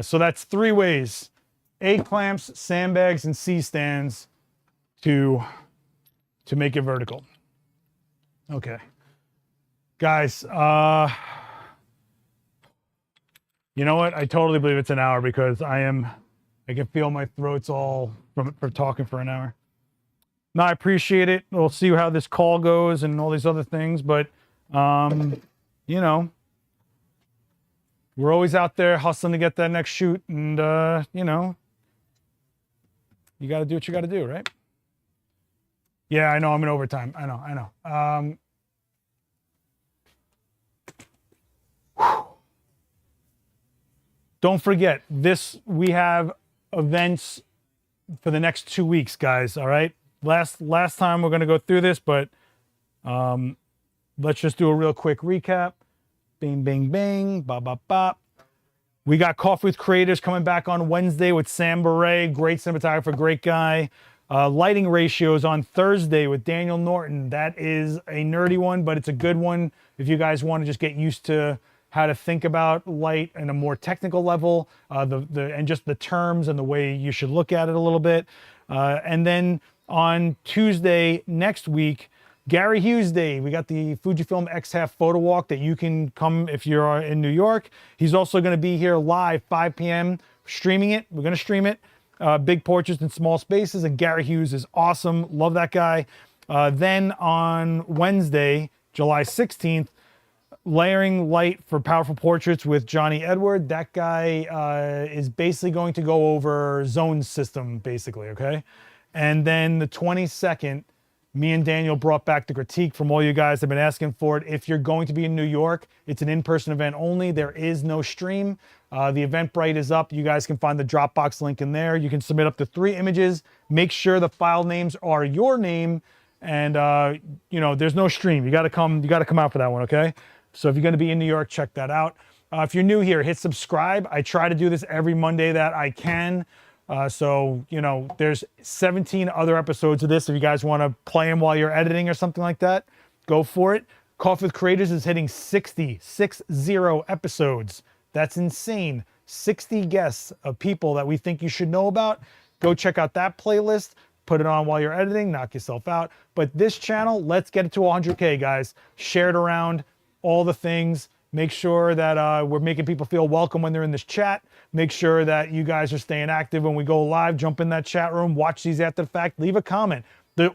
So that's 3 ways: A clamps, sandbags, and C-stands to make it vertical. Okay. Guys, you know what? I totally believe it's an hour because I can feel my throat's all for talking for an hour. No, I appreciate it. We'll see how this call goes and all these other things, but you know, we're always out there hustling to get that next shoot, and you know, you got to do what you got to do, right? Yeah, I know I'm in overtime. I know. Don't forget this. We have events for the next 2 weeks, guys. All right. Last time we're going to go through this, but let's just do a real quick recap. Bing, bing, bing, bop, bop, bop. We got Coffee with Creators coming back on Wednesday with Sam Beret, great cinematographer, great guy. Lighting Ratios on Thursday with Daniel Norton. That is a nerdy one, but it's a good one if you guys want to just get used to how to think about light in a more technical level, and just the terms and the way you should look at it a little bit. And then on Tuesday next week, Gary Hughes Day. We got the Fujifilm X-Half photo walk that you can come if you're in New York. He's also going to be here live 5 p.m. streaming it. We're going to stream it. Big portraits in small spaces, and Gary Hughes is awesome. Love that guy. Then on Wednesday, July 16th, Layering Light for Powerful Portraits with Johnny Edward. That guy is basically going to go over zone system, basically, okay? And then the 22nd, me and Daniel brought back the critique from all you guys that have been asking for it. If you're going to be in New York, it's an in-person event only. There is no stream. The Eventbrite is up. You guys can find the Dropbox link in there. You can submit up to 3 images. Make sure the file names are your name. And you know, there's no stream. You got to come out for that one, okay? So if you're going to be in New York, check that out. If you're new here, hit subscribe. I try to do this every Monday that I can. So, you know, there's 17 other episodes of this. If you guys want to play them while you're editing or something like that, go for it. Coffee with Creators is hitting 60 episodes. That's insane. 60 guests of people that we think you should know about. Go check out that playlist. Put it on while you're editing. Knock yourself out. But this channel, let's get it to 100K, guys. Share it around, all the things. Make sure that we're making people feel welcome when they're in this chat. Make sure that you guys are staying active when we go live. Jump in that chat room. Watch these after the fact. Leave a comment.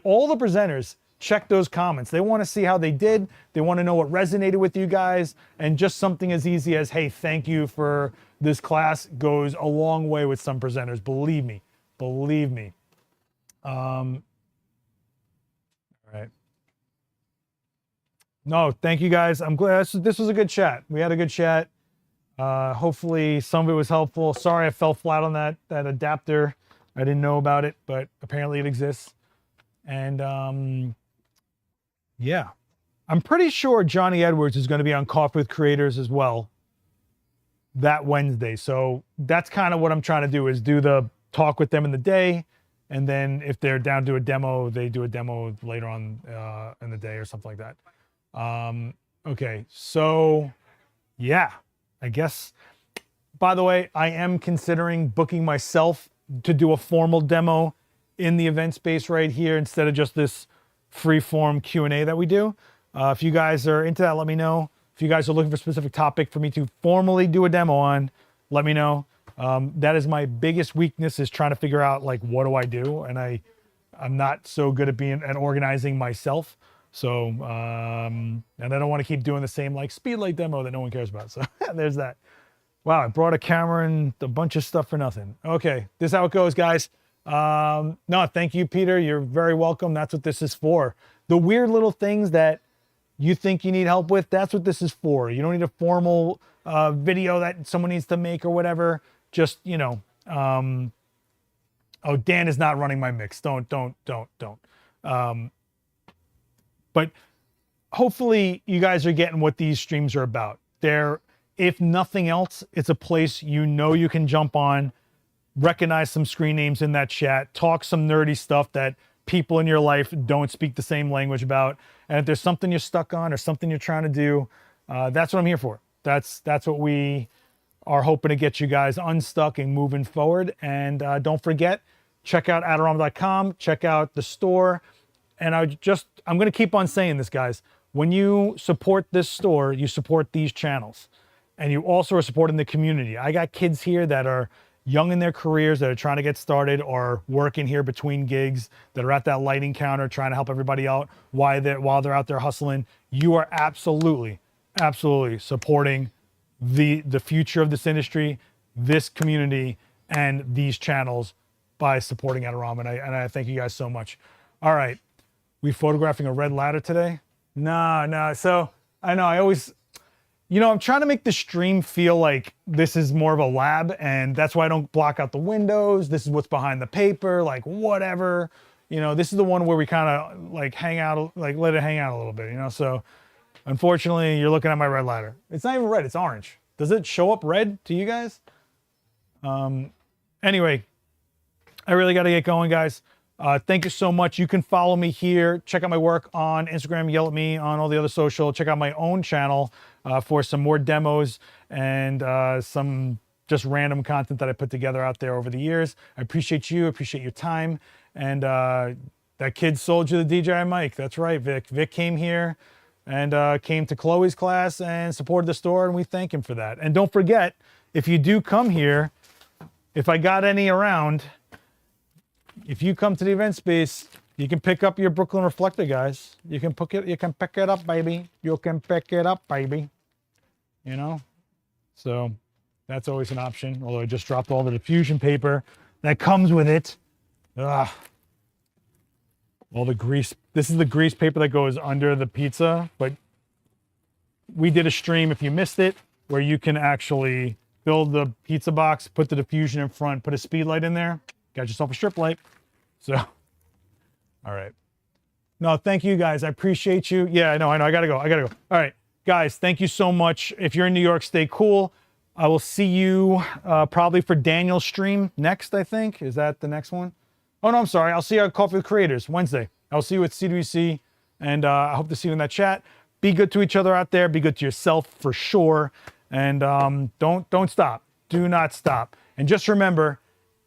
All the presenters, check those comments. They want to see how they did. They want to know what resonated with you guys. And just something as easy as, hey, thank you for this class goes a long way with some presenters. Believe me. Believe me. All right. No, thank you guys. I'm glad this was a good chat. We had a good chat. Hopefully some of it was helpful. Sorry I fell flat on that adapter. I didn't know about it, but apparently it exists. And yeah, I'm pretty sure Johnny Edwards is going to be on Coffee with Creators as well that Wednesday. So that's kind of what I'm trying to do, is do the talk with them in the day. And then if they're down to do a demo, they do a demo later on in the day or something like that. Okay, so yeah, I guess, by the way, I am considering booking myself to do a formal demo in the event space right here instead of just this free form Q&A that we do. If you guys are into that, let me know. If you guys are looking for a specific topic for me to formally do a demo on, let me know. That is my biggest weakness, is trying to figure out, like, what do I do? And I'm not so good at being and organizing myself. So, and I don't want to keep doing the same, like, speedlight demo that no one cares about. So there's that. Wow, I brought a camera and a bunch of stuff for nothing. Okay, this is how it goes, guys. No, thank you, Peter. You're very welcome. That's what this is for. The weird little things that you think you need help with, that's what this is for. You don't need a formal video that someone needs to make or whatever. Just, you know, oh, Dan is not running my mix. Don't. But hopefully you guys are getting what these streams are about. If nothing else, it's a place you know you can jump on, recognize some screen names in that chat, talk some nerdy stuff that people in your life don't speak the same language about. And if there's something you're stuck on or something you're trying to do, that's what I'm here for. That's what we are hoping to get you guys unstuck and moving forward. And don't forget, check out Adorama.com, check out the store. And I'm going to keep on saying this, guys. When you support this store, you support these channels. And you also are supporting the community. I got kids here that are young in their careers, that are trying to get started, or working here between gigs, that are at that lighting counter trying to help everybody out while they're out there hustling. You are absolutely supporting the future of this industry, this community, and these channels by supporting Adorama. And I thank you guys so much. All right. We photographing a red ladder today? No. So I know I always, you know, I'm trying to make the stream feel like this is more of a lab, and that's why I don't block out the windows. This is what's behind the paper, like whatever. You know, this is the one where we kind of like hang out, like let it hang out a little bit, you know? So unfortunately, you're looking at my red ladder. It's not even red, it's orange. Does it show up red to you guys? Anyway, I really got to get going, guys. Thank you so much. You can follow me here. Check out my work on Instagram. Yell at me on all the other social. Check out my own channel for some more demos and some just random content that I put together out there over the years. I appreciate you. Appreciate your time. And that kid sold you the DJI mic. That's right, Vic. Vic came here and came to Chloe's class and supported the store, and we thank him for that. And don't forget, if you do come here, if I got any around, if you come to the event space, you can pick up your Brooklyn Reflector, guys. You can pick it up, baby. You can pick it up, baby. You know? So that's always an option. Although I just dropped all the diffusion paper that comes with it. Ugh. All the grease. This is the grease paper that goes under the pizza, but we did a stream, if you missed it, where you can actually build the pizza box, put the diffusion in front, put a speed light in there, got yourself a strip light. So, all right. No, thank you guys. I appreciate you. Yeah, I know. I gotta go. All right, guys, thank you so much. If you're in New York, stay cool. I will see you probably for Daniel's stream next, I think. Is that the next one? Oh, no, I'm sorry. I'll see you at Coffee with Creators Wednesday. I'll see you at CWC, and I hope to see you in that chat. Be good to each other out there. Be good to yourself for sure. And don't stop. Do not stop. And just remember,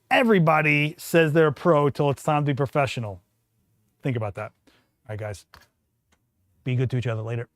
everybody says they're a pro till it's time to be professional. Think about that. All right, guys. Be good to each other later.